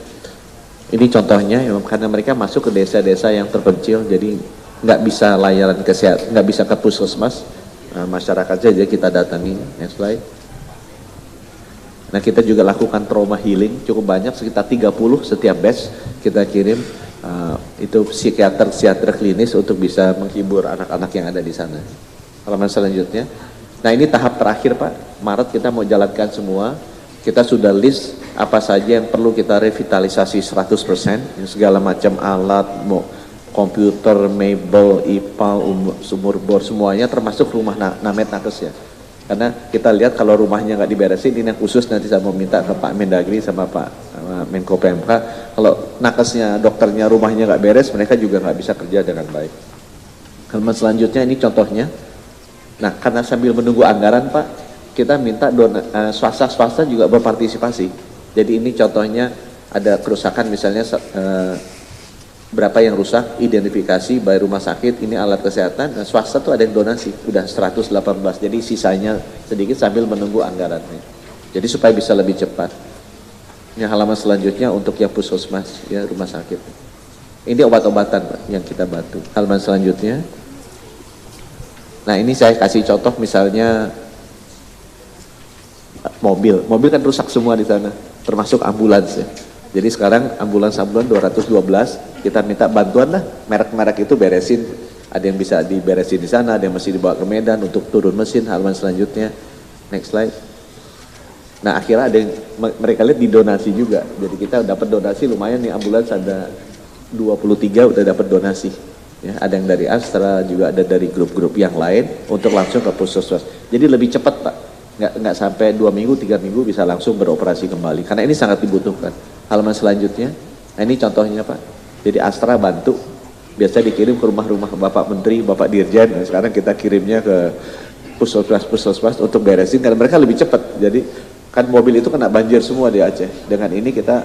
ini contohnya karena mereka masuk ke desa-desa yang terpencil, jadi nggak bisa layanan kesehatan, nggak bisa ke puskesmas, masyarakat saja kita datangi. Next slide. Nah, kita juga lakukan trauma healing cukup banyak, sekitar 30 setiap batch kita kirim, itu psikiater klinis untuk bisa menghibur anak-anak yang ada di sana. Halaman selanjutnya. Nah, ini tahap terakhir Pak, Maret kita mau jalankan semua. Kita sudah list apa saja yang perlu kita revitalisasi 100%, segala macam alat, komputer, mebel, IPAL, sumur bor, semuanya termasuk rumah namet nakes ya. Karena kita lihat kalau rumahnya nggak diberesin, ini yang khusus nanti saya mau minta ke Pak Mendagri sama Pak Menko PMK, kalau nakesnya, dokternya, rumahnya nggak beres, mereka juga nggak bisa kerja dengan baik. Halaman selanjutnya ini contohnya. Nah, karena sambil menunggu anggaran Pak, kita minta swasta juga berpartisipasi. Jadi ini contohnya ada kerusakan misalnya berapa yang rusak, identifikasi, bayar rumah sakit, ini alat kesehatan, nah swasta tuh ada yang donasi, udah 118, jadi sisanya sedikit sambil menunggu anggarannya. Jadi supaya bisa lebih cepat. Ini halaman selanjutnya untuk yang puskesmas, ya rumah sakit. Ini obat-obatan Pak, yang kita bantu. Halaman selanjutnya. Nah, ini saya kasih contoh misalnya mobil kan rusak semua di sana, termasuk ambulans ya. Jadi sekarang ambulans 212, kita minta bantuan lah, merek-merek itu beresin, ada yang bisa diberesin di sana, ada yang masih dibawa ke Medan untuk turun mesin. Halaman selanjutnya, next slide. Nah, akhirnya ada yang mereka lihat didonasi juga, jadi kita dapat donasi lumayan nih, ambulans ada 23 udah dapat donasi. Ya, ada yang dari Astra, juga ada dari grup-grup yang lain untuk langsung ke puskesmas. Jadi lebih cepat Pak, nggak sampai 2 minggu, 3 minggu bisa langsung beroperasi kembali. Karena ini sangat dibutuhkan. Halaman selanjutnya, nah ini contohnya Pak. Jadi Astra bantu, biasa dikirim ke rumah-rumah Bapak Menteri, Bapak Dirjen. Nah, sekarang kita kirimnya ke puskesmas untuk beresin, karena mereka lebih cepat. Jadi kan mobil itu kena banjir semua di Aceh. Dengan ini kita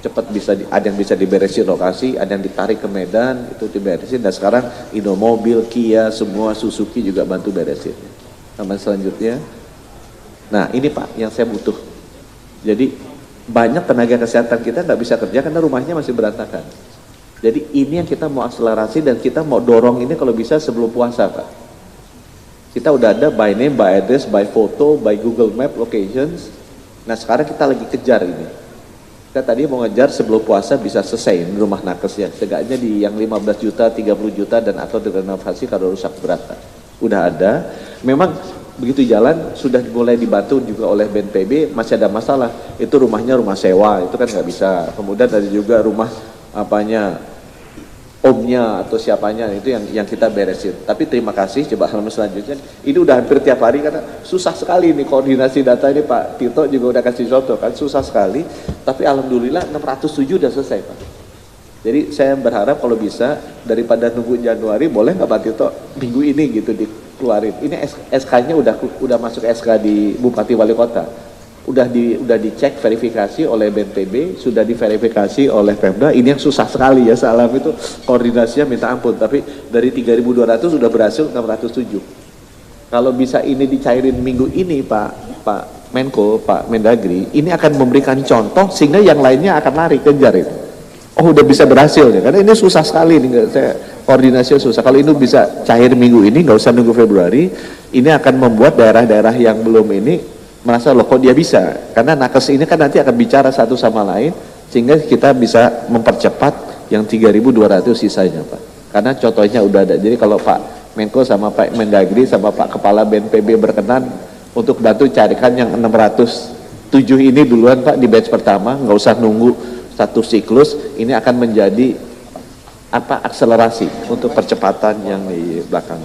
cepat ada yang bisa diberesin lokasi, ada yang ditarik ke Medan, itu diberesin. Dan sekarang Indomobil, Kia, semua Suzuki juga bantu beresin. Halaman selanjutnya. Nah, ini Pak yang saya butuh. Jadi banyak tenaga kesehatan kita nggak bisa kerja karena rumahnya masih berantakan. Jadi ini yang kita mau akselerasi dan kita mau dorong ini kalau bisa sebelum puasa Pak. Kita udah ada by name, by address, by foto, by Google Map locations. Nah, sekarang kita lagi kejar ini. Kita tadi mau ngejar sebelum puasa bisa selesai rumah nakes ya. Setidaknya di yang 15 juta, 30 juta dan atau direnovasi kalau rusak berat. Udah ada. Memang begitu jalan sudah mulai dibantu juga oleh BNPB, masih ada masalah. Itu rumahnya rumah sewa, itu kan nggak bisa. Kemudian ada juga rumah omnya atau siapanya, itu yang kita beresin. Tapi terima kasih, coba halaman selanjutnya. Ini udah hampir tiap hari karena susah sekali nih koordinasi data ini, Pak Tito juga udah kasih contoh kan, susah sekali. Tapi alhamdulillah 607 udah selesai Pak. Jadi saya berharap kalau bisa daripada nunggu Januari, boleh nggak Pak Tito minggu ini gitu dikeluarin. Ini SK-nya udah masuk SK di Bupati Wali Kota. Udah dicek verifikasi oleh BNPB, sudah diverifikasi oleh Pemda. Ini yang susah sekali ya, salam itu koordinasinya minta ampun. Tapi dari 3.200 sudah berhasil 607. Kalau bisa ini dicairin minggu ini Pak Menko, Pak Mendagri, ini akan memberikan contoh sehingga yang lainnya akan lari kejar itu. Oh, udah bisa berhasil ya, karena ini susah sekali nih, saya koordinasinya susah. Kalau ini bisa cair minggu ini, nggak usah nunggu Februari, ini akan membuat daerah-daerah yang belum ini merasa loh kok dia bisa, karena nakes ini kan nanti akan bicara satu sama lain sehingga kita bisa mempercepat yang 3.200 sisanya Pak. Karena contohnya udah ada. Jadi kalau Pak Menko sama Pak Mendagri sama Pak Kepala BNPB berkenan untuk bantu carikan yang 607 ini duluan Pak di batch pertama, nggak usah nunggu satu siklus, ini akan menjadi akselerasi untuk percepatan yang di belakang.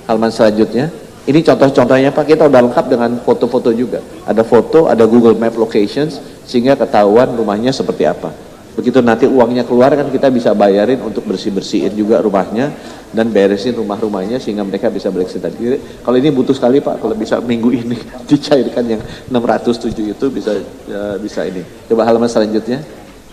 Halaman selanjutnya. Ini contoh-contohnya Pak, kita udah lengkap dengan foto-foto juga. Ada foto, ada Google Map locations, sehingga ketahuan rumahnya seperti apa. Begitu nanti uangnya keluar kan kita bisa bayarin untuk bersih-bersihin juga rumahnya, dan beresin rumah-rumahnya sehingga mereka bisa bereksita diri. Kalau ini butuh sekali Pak, kalau bisa minggu ini dicairkan yang 607 itu bisa ini. Coba halaman selanjutnya.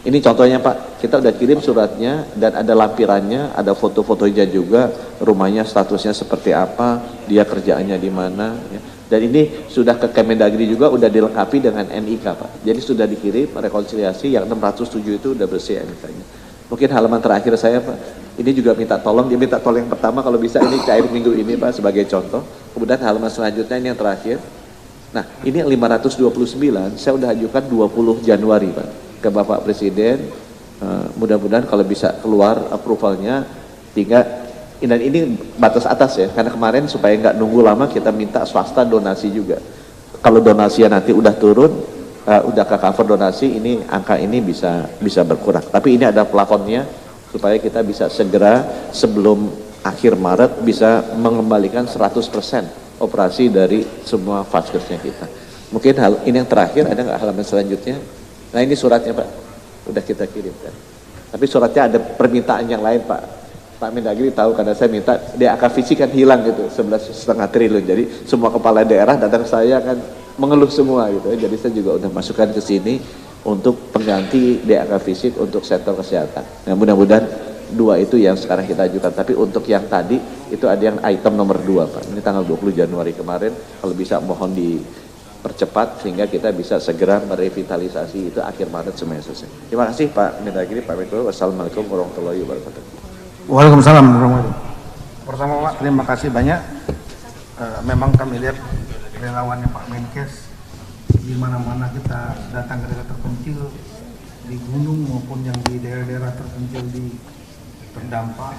Ini contohnya Pak, kita udah kirim suratnya dan ada lampirannya, ada foto-fotonya juga, rumahnya statusnya seperti apa, dia kerjaannya di mana. Ya. Dan ini sudah ke Kemendagri juga, udah dilengkapi dengan NIK Pak. Jadi sudah dikirim rekonsiliasi, yang 607 itu udah bersih NIK-nya. Mungkin halaman terakhir saya Pak, ini juga minta tolong, dia minta tolong yang pertama kalau bisa ini cair minggu ini Pak sebagai contoh. Kemudian halaman selanjutnya ini yang terakhir. Nah ini 529, saya udah ajukan 20 Januari Pak ke Bapak Presiden, mudah-mudahan kalau bisa keluar approvalnya, tinggal, dan ini batas atas ya, karena kemarin supaya nggak nunggu lama kita minta swasta donasi juga. Kalau donasinya nanti udah turun, udah ke cover donasi, ini angka ini bisa berkurang. Tapi ini ada plafonnya supaya kita bisa segera sebelum akhir Maret bisa mengembalikan 100% operasi dari semua vaskesnya kita. Mungkin ini yang terakhir, ada nggak halaman selanjutnya? Nah ini suratnya Pak, udah kita kirimkan. Tapi suratnya ada permintaan yang lain Pak. Pak Mendagri tahu karena saya minta, DAK fisik kan hilang gitu, 11,5 triliun. Jadi semua kepala daerah datang ke saya kan mengeluh semua gitu. Jadi saya juga udah masukkan ke sini untuk pengganti DAK fisik untuk sektor kesehatan. Nah mudah-mudahan 2 itu yang sekarang kita ajukan. Tapi untuk yang tadi, itu ada yang item nomor 2 Pak. Ini tanggal 20 Januari kemarin, kalau bisa mohon dipercepat sehingga kita bisa segera merevitalisasi itu akhir Maret semuanya selesai. Terima kasih Pak Mendagri, Pak Menko. Wassalamualaikum warahmatullahi wabarakatuh. Waalaikumsalam warahmatullahi wabarakatuh. Pertama Pak, terima kasih banyak. Memang kami lihat relawannya Pak Menkes di mana-mana kita datang ke daerah terpencil di gunung maupun yang di daerah-daerah terpencil di terdampak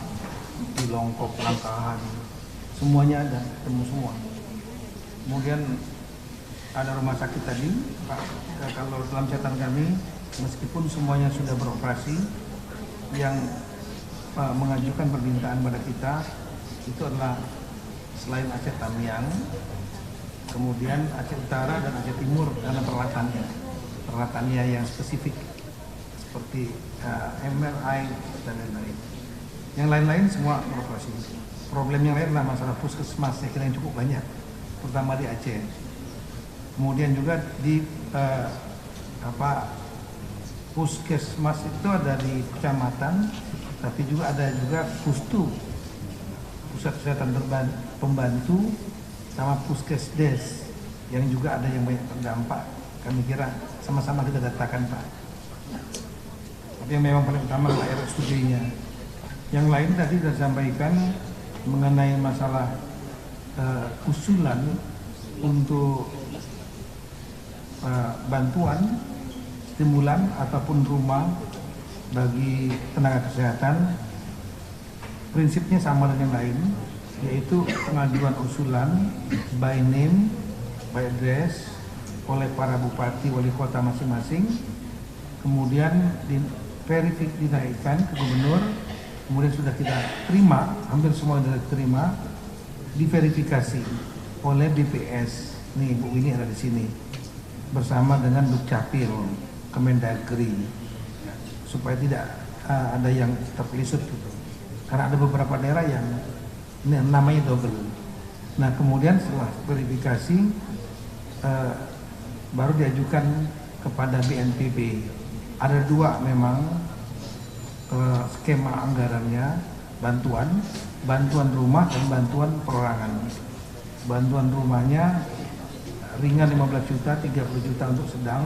di Longkok, Langkahan, semuanya ada, ketemu semua. Kemudian ada rumah sakit tadi, Pak, kalau dalam catatan kami, meskipun semuanya sudah beroperasi, yang mengajukan permintaan pada kita itu adalah selain Aceh Tamiang, kemudian Aceh Utara dan Aceh Timur karena peralatannya yang spesifik seperti MRI dan lain-lain. Yang lain-lain semua beroperasi. Problem yang lain adalah masalah puskesmas yang cukup banyak, terutama di Aceh. Kemudian juga di puskesmas itu ada di kecamatan, tapi juga ada juga pustu, pusat kesehatan pembantu, sama puskesdes yang juga ada yang banyak terdampak. Kami kira sama-sama kita datakan Pak. Tapi yang memang paling utama adalah RSUD-nya. Yang lain tadi sudah disampaikan mengenai masalah usulan untuk bantuan, stimulan ataupun rumah bagi tenaga kesehatan. Prinsipnya sama dengan yang lain, yaitu pengajuan usulan by name, by address oleh para bupati wali kota masing-masing, kemudian dinaikkan ke gubernur, kemudian sudah kita terima, hampir semua sudah diterima, diverifikasi oleh BPS. Nih Bu ini ada di sini bersama dengan Dukcapil, Kemendagri, supaya tidak ada yang terpelisut gitu. Karena ada beberapa daerah yang namanya double. Nah kemudian setelah verifikasi baru diajukan kepada BNPB. Ada 2 memang skema anggarannya, bantuan rumah dan bantuan perorangan. Bantuan rumahnya ringan 15 juta, 30 juta untuk sedang,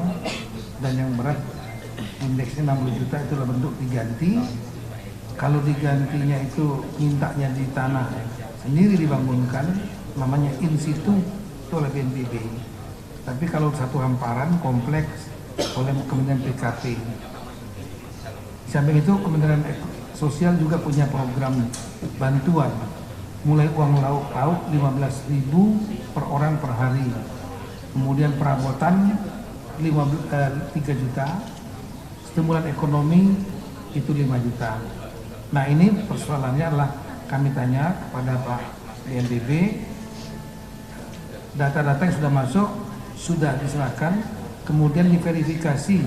dan yang berat indeksnya 60 juta itu adalah bentuk diganti. Kalau digantinya itu mintanya di tanah sendiri dibangunkan, namanya in situ, itu oleh BNPB. Tapi kalau satu hamparan kompleks oleh Kementerian PKP. Di samping itu Kementerian Sosial juga punya program bantuan, mulai uang lauk 15.000 per orang per hari, kemudian perabotan 3 juta, stimulan ekonomi itu 5 juta. Nah ini persoalannya adalah kami tanya kepada Pak BNPB, data-data yang sudah masuk sudah diserahkan, kemudian diverifikasi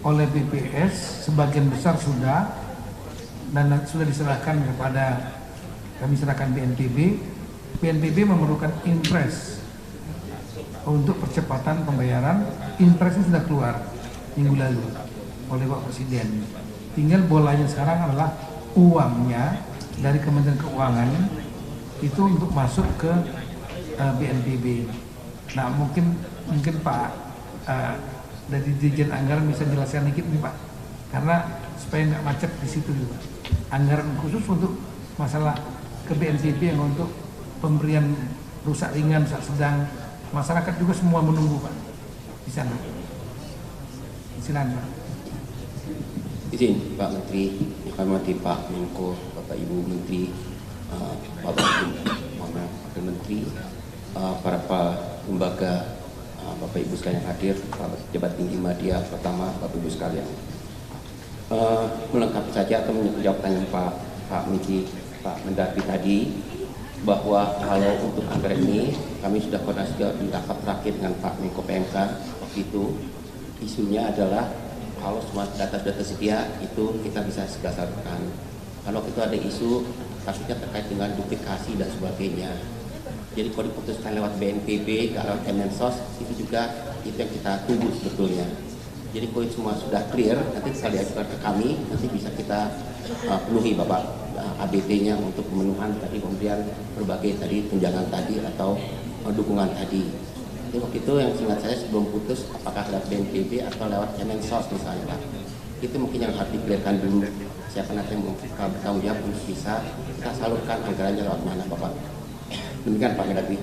oleh BPS, sebagian besar sudah, dan sudah diserahkan kepada, kami serahkan BNPB. BNPB memerlukan impres untuk percepatan pembayaran. Impresnya sudah keluar minggu lalu. oleh Pak Presiden. Tinggal bolanya sekarang adalah uangnya dari Kementerian Keuangan itu untuk masuk ke BNPB. Nah mungkin Pak dari Dirjen Anggaran bisa jelaskan dikit nih Pak, karena supaya nggak macet di situ juga. Anggaran khusus untuk masalah ke BNPB yang untuk pemberian rusak ringan, rusak sedang, masyarakat juga semua menunggu Pak di sana. Silakan Pak. Izin Pak Menteri, yang kami hormati Pak Menko, Bapak Ibu Menteri, Bapak Wakil Menteri, para lembaga, Bapak Ibu sekalian hadir, Pak Pejabat Tinggi Media pertama, Bapak Ibu sekalian. Melengkapi saja atau menjawab pertanyaan Pak Menteri, Pak Mendagri tadi, bahwa kalau untuk anggaran ini kami sudah koordinasi di tahap terakhir dengan Pak Menko PMK. Waktu itu isunya adalah kalau semua data sudah tersedia itu kita bisa segera salurkan. Kalau itu ada isu kasusnya terkait dengan duplikasi dan sebagainya. Jadi kalau diputuskan lewat BNPB, lewat Kemensos, itu juga itu yang kita tunggu sebetulnya. Jadi kalau semua sudah clear, nanti bisa diajukan ke kami, nanti bisa kita penuhi Bapak ABT-nya untuk pemenuhan tadi pemberian berbagai tadi tunjangan tadi atau dukungan tadi. Jadi waktu itu yang seingat saya sebelum putus apakah lewat BNPB atau lewat Kemensos misalnya Pak. Itu mungkin yang harus dikliarkan dulu. Siapa nanti yang bertanggung jawab untuk bisa kita salurkan anggarannya lewat mana Bapak. Demikian Pak Mendagri.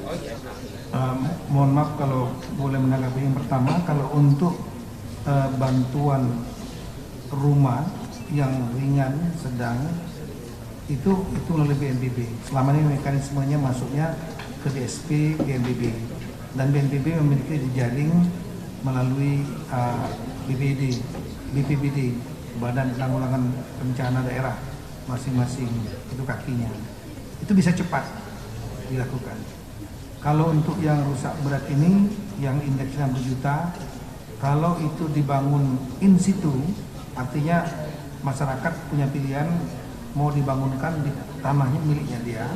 Mohon maaf kalau boleh menanggapi yang pertama, kalau untuk bantuan rumah yang ringan, sedang itu melalui BNPB. Selama ini mekanismenya masuknya ke DSP BNPB. Dan BNPB memiliki jejaring melalui BPBD, Badan Penanggulangan Bencana Daerah masing-masing, itu kakinya. Itu bisa cepat dilakukan. Kalau untuk yang rusak berat ini, yang indeksnya berjuta, kalau itu dibangun in situ, artinya masyarakat punya pilihan mau dibangunkan di tanahnya miliknya dia.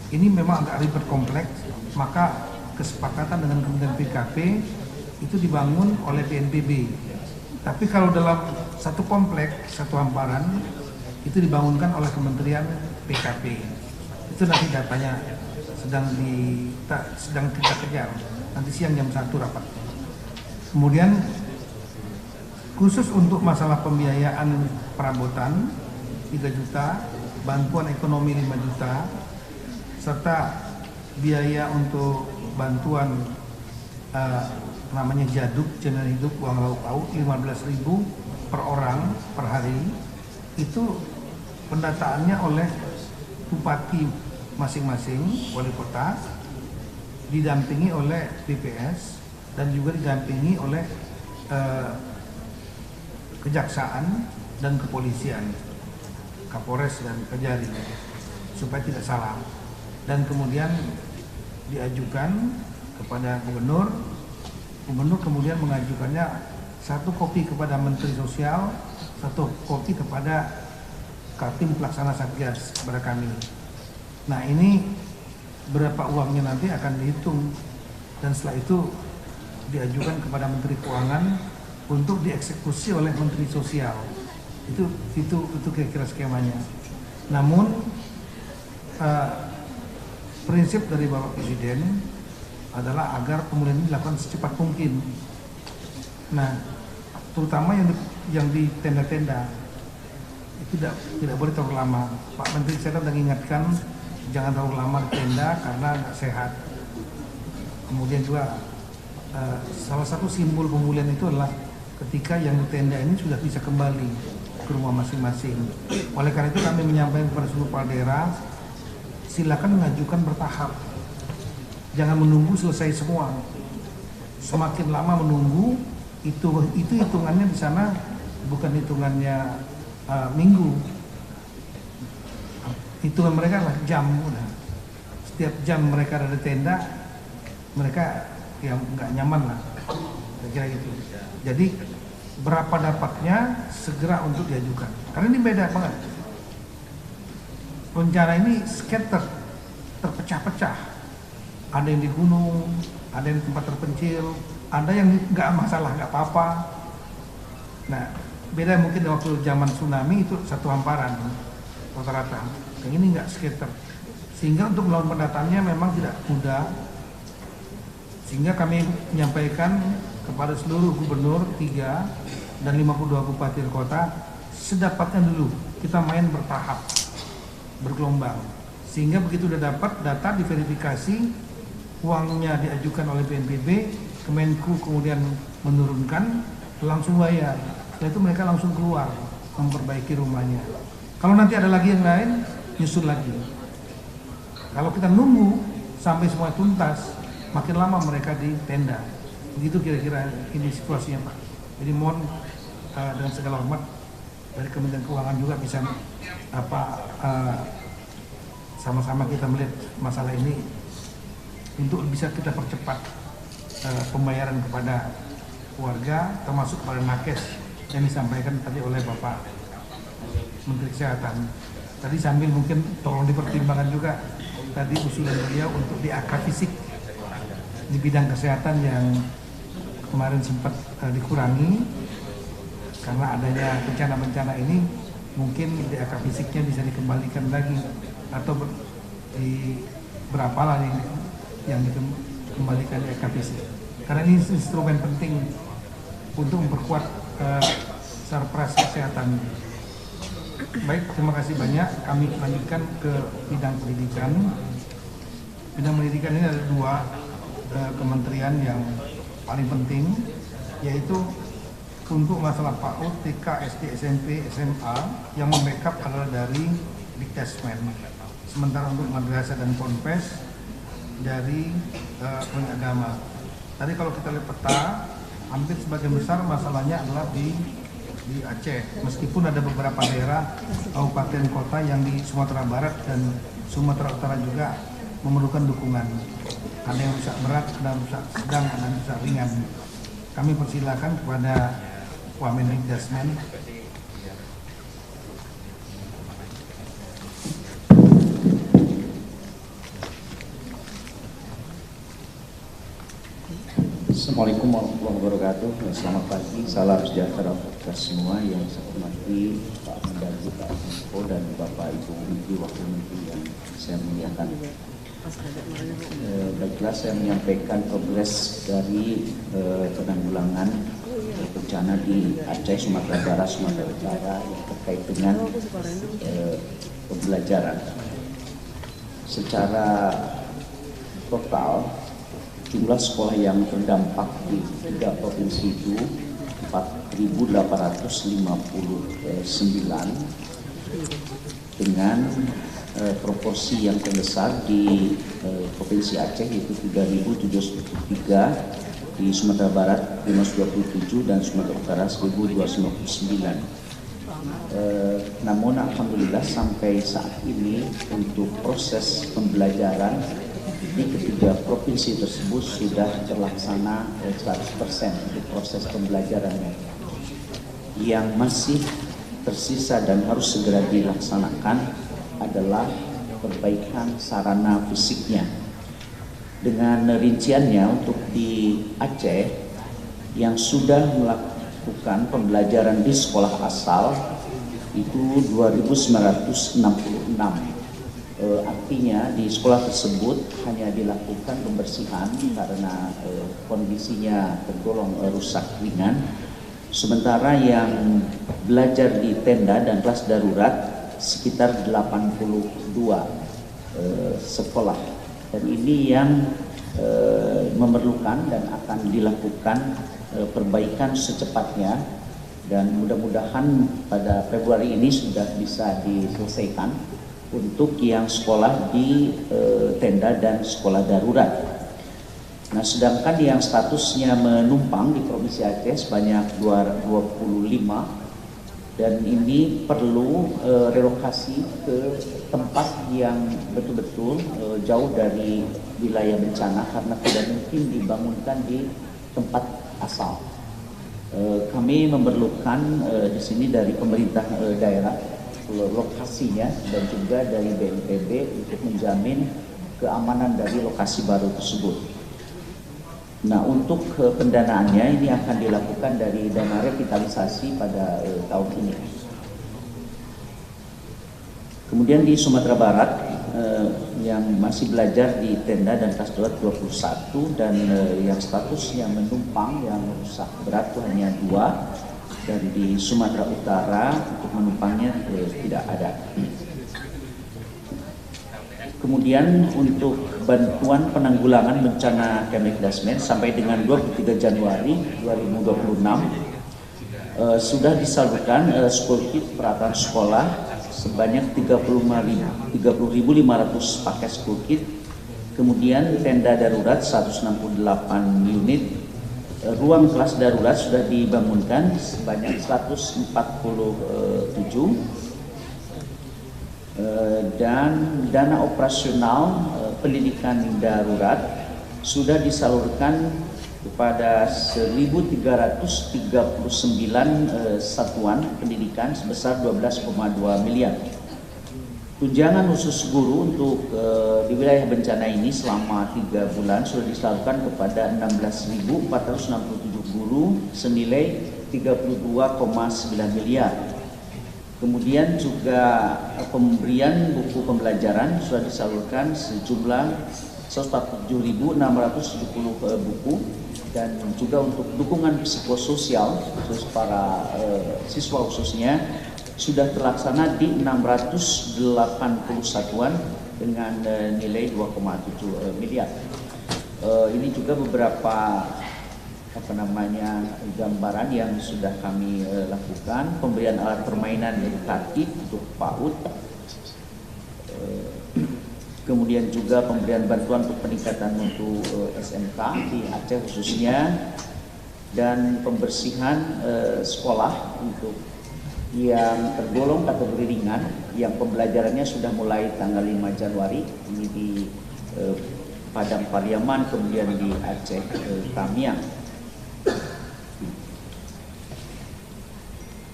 Ini memang agak ribet kompleks, maka kesepakatan dengan Kementerian PKP itu dibangun oleh BNPB. Tapi kalau dalam satu komplek, satu hamparan, itu dibangunkan oleh Kementerian PKP. Itu nanti datanya sedang kita kejar. Nanti siang jam 1 rapat. Kemudian khusus untuk masalah pembiayaan perabotan 3 juta, bantuan ekonomi 5 juta, serta biaya untuk bantuan namanya jaduk, jaminan hidup, uang lauk 15.000 per orang per hari. Itu pendataannya oleh bupati masing-masing, wali kota, didampingi oleh BPS dan juga didampingi oleh kejaksaan dan kepolisian, Kapolres dan Kejari, supaya tidak salah. Dan kemudian diajukan kepada gubernur kemudian mengajukannya 1 kopi kepada Menteri Sosial, 1 kopi kepada Kaltim Pelaksana Satgas kepada kami. Nah ini berapa uangnya nanti akan dihitung dan setelah itu diajukan kepada Menteri Keuangan untuk dieksekusi oleh Menteri Sosial. Itu kira-kira skemanya. Namun prinsip dari Bapak Presiden adalah agar pemulihan ini dilakukan secepat mungkin. Nah, terutama yang di tenda-tenda itu tidak boleh terlalu lama. Pak Menteri Kesehatan sudah mengingatkan jangan terlalu lama di tenda karena nggak sehat. Kemudian juga salah satu simbol pemulihan itu adalah ketika yang di tenda ini sudah bisa kembali ke rumah masing-masing. Oleh karena itu kami menyampaikan kepada seluruh kepala daerah, silakan mengajukan bertahap, jangan menunggu selesai semua. Semakin lama menunggu, itu hitungannya di sana bukan hitungannya minggu, hitungan mereka adalah jam. Udah setiap jam mereka ada di tenda, mereka yang nggak nyaman lah, kira-kira gitu. Jadi berapa dapatnya segera untuk diajukan, karena ini beda banget. Rencana ini scatter, terpecah-pecah. Ada yang di gunung, ada yang di tempat terpencil, ada yang nggak masalah, nggak apa-apa. Nah, beda mungkin waktu zaman tsunami itu satu hamparan rata-rata. Yang ini enggak scatter. Sehingga untuk melakukan pendataannya memang tidak mudah. Sehingga kami menyampaikan kepada seluruh gubernur 3 dan 52 bupati kota, sedapatnya dulu kita main bertahap, bergelombang. Sehingga begitu udah dapat data diverifikasi, uangnya diajukan oleh BNPB, Kemenku kemudian menurunkan, langsung bayar. Setelah itu mereka langsung keluar memperbaiki rumahnya. Kalau nanti ada lagi yang lain, nyusul lagi. Kalau kita nunggu sampai semua tuntas, makin lama mereka di tenda. Begitu kira-kira ini situasinya, Pak. Jadi mohon dengan segala hormat dari Kementerian Keuangan juga bisa sama-sama kita melihat masalah ini untuk bisa kita percepat pembayaran kepada warga, termasuk pada nakes yang disampaikan tadi oleh Bapak Menteri Kesehatan. Tadi sambil mungkin tolong dipertimbangkan juga tadi usulan beliau untuk di AK fisik di bidang kesehatan yang kemarin sempat dikurangi karena adanya bencana-bencana ini, mungkin di AK fisiknya bisa dikembalikan lagi atau di berapa lah yang dikembalikan di AK fisik, karena ini instrumen penting untuk memperkuat sarpras kesehatan. Baik, terima kasih banyak. Kami lanjutkan ke bidang pendidikan. Bidang pendidikan ini ada 2 kementerian yang paling penting, yaitu untuk masalah PAUD, TK, SD, SMP, SMA yang membackup adalah dari Dikdasmen. Sementara untuk madrasah dan ponpes dari Kementerian Agama. Tadi kalau kita lihat peta, hampir sebagian besar masalahnya adalah di Aceh. Meskipun ada beberapa daerah, kabupaten, kota yang di Sumatera Barat dan Sumatera Utara juga memerlukan dukungan. Ada yang rusak berat, ada yang rusak sedang, ada yang rusak ringan. Kami persilakan kepada Wamen Dikdasmen. Assalamualaikum warahmatullahi wabarakatuh. Selamat pagi, salam sejahtera untuk kita semua yang saya hormati Pak Mendagri, Pak Menko, dan Bapak Ibu Menteri, Wakil Menteri yang saya muliakan. Baiklah, saya menyampaikan progres dari penanggulangan bencana di Aceh, Sumatera Barat, Sumatera Utara yang terkait dengan pembelajaran. Secara total, jumlah sekolah yang terdampak di 3 provinsi itu 4.859 dengan proporsi yang terbesar di Provinsi Aceh yaitu 3.703, di Sumatera Barat 527 dan Sumatera Utara 1.259. Namun alhamdulillah sampai saat ini untuk proses pembelajaran di ketiga provinsi tersebut sudah terlaksana 100% untuk proses pembelajarannya. Yang masih tersisa dan harus segera dilaksanakan adalah perbaikan sarana fisiknya. Dengan rinciannya untuk di Aceh yang sudah melakukan pembelajaran di sekolah asal itu 2.966. Artinya di sekolah tersebut hanya dilakukan pembersihan karena kondisinya tergolong rusak ringan. Sementara yang belajar di tenda dan kelas darurat sekitar 82 sekolah, dan ini yang memerlukan dan akan dilakukan perbaikan secepatnya, dan mudah-mudahan pada Februari ini sudah bisa diselesaikan untuk yang sekolah di tenda dan sekolah darurat. Nah, sedangkan yang statusnya menumpang di Provinsi Aceh sebanyak 25, dan ini perlu relokasi ke tempat yang betul-betul jauh dari wilayah bencana karena tidak mungkin dibangunkan di tempat asal. Kami memerlukan di sini dari pemerintah daerah lokasinya dan juga dari BNPB untuk menjamin keamanan dari lokasi baru tersebut. Nah, untuk pendanaannya ini akan dilakukan dari dana revitalisasi pada tahun ini. Kemudian di Sumatera Barat yang masih belajar di tenda dan kelas darurat 21 dan yang statusnya menumpang yang rusak berat itu hanya 2, dan di Sumatera Utara untuk menumpangnya tidak ada. Kemudian untuk bantuan penanggulangan bencana Kemdikbud sampai dengan 23 Januari 2026 sudah disalurkan school kit peralatan sekolah sebanyak 30.500 paket school kit. Kemudian tenda darurat 168 unit, ruang kelas darurat sudah dibangunkan sebanyak 147, dan dana operasional pendidikan darurat sudah disalurkan kepada 1.339 satuan pendidikan sebesar 12,2 miliar. Tunjangan khusus guru untuk di wilayah bencana ini selama 3 bulan sudah disalurkan kepada 16.467 guru senilai 32,9 miliar. Kemudian juga pemberian buku pembelajaran sudah disalurkan sejumlah 147.670 buku, dan juga untuk dukungan psikososial khusus para siswa khususnya sudah terlaksana di 680 satuan dengan nilai 2,7 miliar. Ini juga beberapa gambaran yang sudah kami lakukan. Pemberian alat permainan edukatif untuk PAUD, kemudian juga pemberian bantuan untuk peningkatan mutu SMK di Aceh khususnya, dan pembersihan sekolah untuk yang tergolong kategori ringan yang pembelajarannya sudah mulai tanggal 5 Januari ini di Padang Pariaman, kemudian di Aceh Tamiang.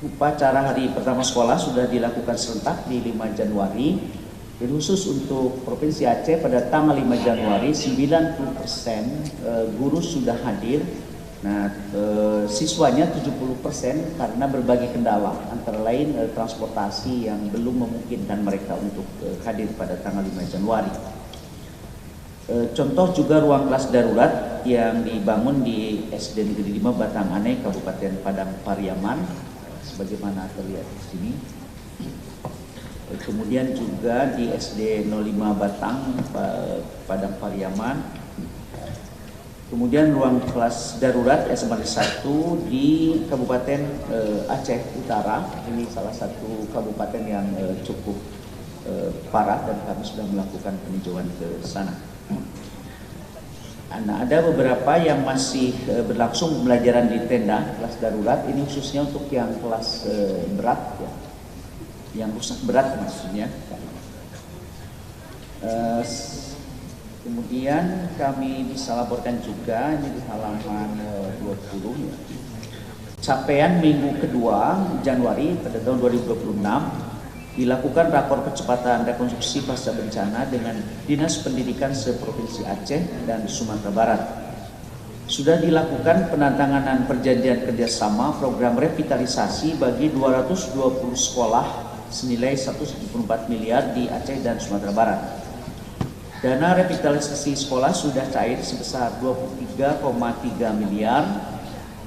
Upacara hari pertama sekolah sudah dilakukan serentak di 5 Januari. Dan khusus untuk Provinsi Aceh pada tanggal 5 Januari 90% guru sudah hadir. Nah, siswanya 70% karena berbagai kendala, antara lain transportasi yang belum memungkinkan mereka untuk hadir pada tanggal 5 Januari. Contoh juga ruang kelas darurat yang dibangun di SD Negeri 5 Batang Anai, Kabupaten Padang Pariaman, sebagaimana terlihat di sini. Kemudian juga di SD 05 Batang Padang Pariaman. Kemudian ruang kelas darurat SMA 1 di Kabupaten Aceh Utara. Ini salah satu kabupaten yang cukup parah dan kami sudah melakukan peninjauan ke sana. Nah, ada beberapa yang masih berlangsung pembelajaran di tenda kelas darurat. Ini khususnya untuk yang kelas berat, ya, yang rusak berat maksudnya. Kemudian kami bisa laporkan juga ini di halaman 20, ya. Capaian minggu kedua Januari pada tahun 2026 dilakukan rapor percepatan rekonstruksi pasca bencana dengan Dinas Pendidikan se-Provinsi Aceh dan Sumatera Barat. Sudah dilakukan penandatanganan perjanjian kerjasama program revitalisasi bagi 220 sekolah senilai 174 miliar di Aceh dan Sumatera Barat. Dana revitalisasi sekolah sudah cair sebesar 23,3 miliar.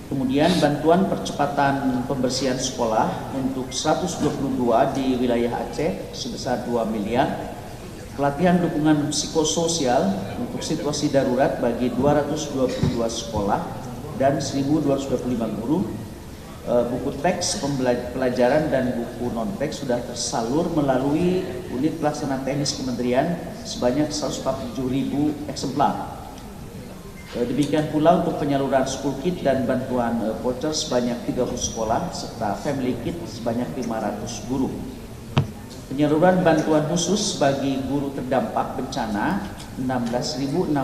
Kemudian bantuan percepatan pembersihan sekolah untuk 122 di wilayah Aceh sebesar 2 miliar. Pelatihan dukungan psikososial untuk situasi darurat bagi 222 sekolah dan 1.225 guru. Buku teks pelajaran dan buku non-teks sudah tersalur melalui unit pelaksana teknis kementerian sebanyak 147.000 eksemplar. Demikian pula untuk penyaluran school kit dan bantuan voucher sebanyak 30 sekolah serta family kit sebanyak 500 guru. Penyaluran bantuan khusus bagi guru terdampak bencana 16.647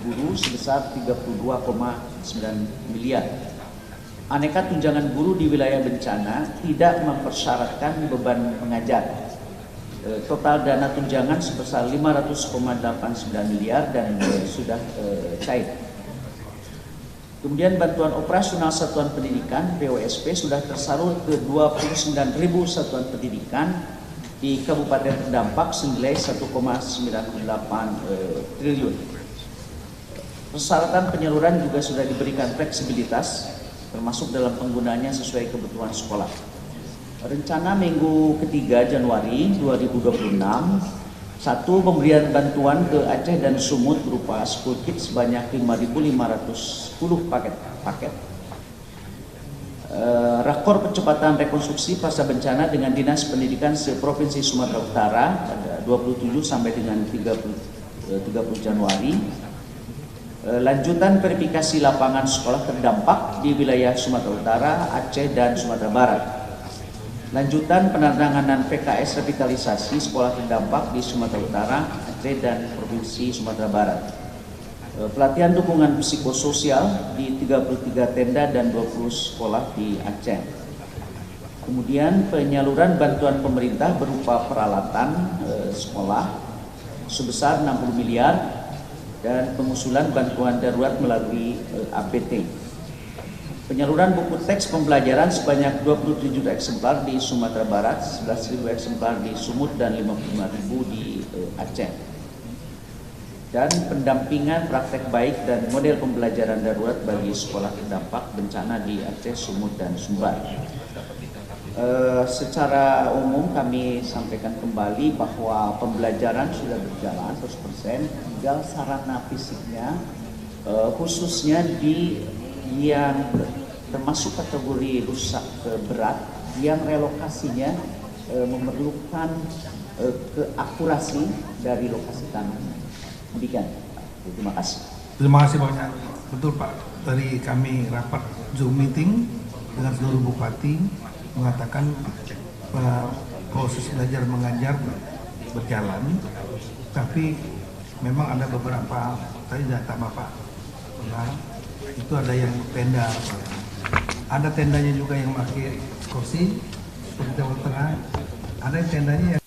guru sebesar 32,9 miliar. Aneka tunjangan guru di wilayah bencana tidak mempersyaratkan beban mengajar. Total dana tunjangan sebesar 500,89 miliar dan sudah cair. Kemudian bantuan operasional satuan pendidikan BOSP sudah tersalur ke 29.000 satuan pendidikan di kabupaten terdampak senilai 1,98 triliun. Persyaratan penyaluran juga sudah diberikan fleksibilitas, termasuk dalam penggunaannya sesuai kebutuhan sekolah. Rencana minggu ketiga Januari 2026, satu, pemberian bantuan ke Aceh dan Sumut berupa school kit sebanyak 5.510 paket. Rakor percepatan rekonstruksi pasca bencana dengan Dinas Pendidikan se-Provinsi Sumatera Utara pada 27 sampai dengan 30 Januari. Lanjutan verifikasi lapangan sekolah terdampak di wilayah Sumatera Utara, Aceh, dan Sumatera Barat. Lanjutan penandatanganan PKS revitalisasi sekolah terdampak di Sumatera Utara, Aceh, dan Provinsi Sumatera Barat. Pelatihan dukungan psikososial di 33 tenda dan 20 sekolah di Aceh. Kemudian penyaluran bantuan pemerintah berupa peralatan sekolah sebesar 60 miliar dan pengusulan bantuan darurat melalui APT. Penyaluran buku teks pembelajaran sebanyak 27 eksemplar di Sumatera Barat, 11.000 eksemplar di Sumut, dan 55.000 di Aceh. Dan pendampingan praktek baik dan model pembelajaran darurat bagi sekolah terdampak bencana di Aceh, Sumut, dan Sumbar. Secara umum kami sampaikan kembali bahwa pembelajaran sudah berjalan 100%, tinggal sarana fisiknya khususnya di yang termasuk kategori rusak berat yang relokasinya memerlukan keakurasi dari lokasi tanah. Demikian. Terima kasih. Terima kasih banyak. Betul Pak, dari kami rapat Zoom meeting dengan seluruh bupati mengatakan proses belajar mengajar berjalan, tapi memang ada beberapa, tadi data Bapak benar, itu ada yang tenda, ada tendanya juga yang pakai kursi seperti Jawa Tengah, ada yang tendanya yang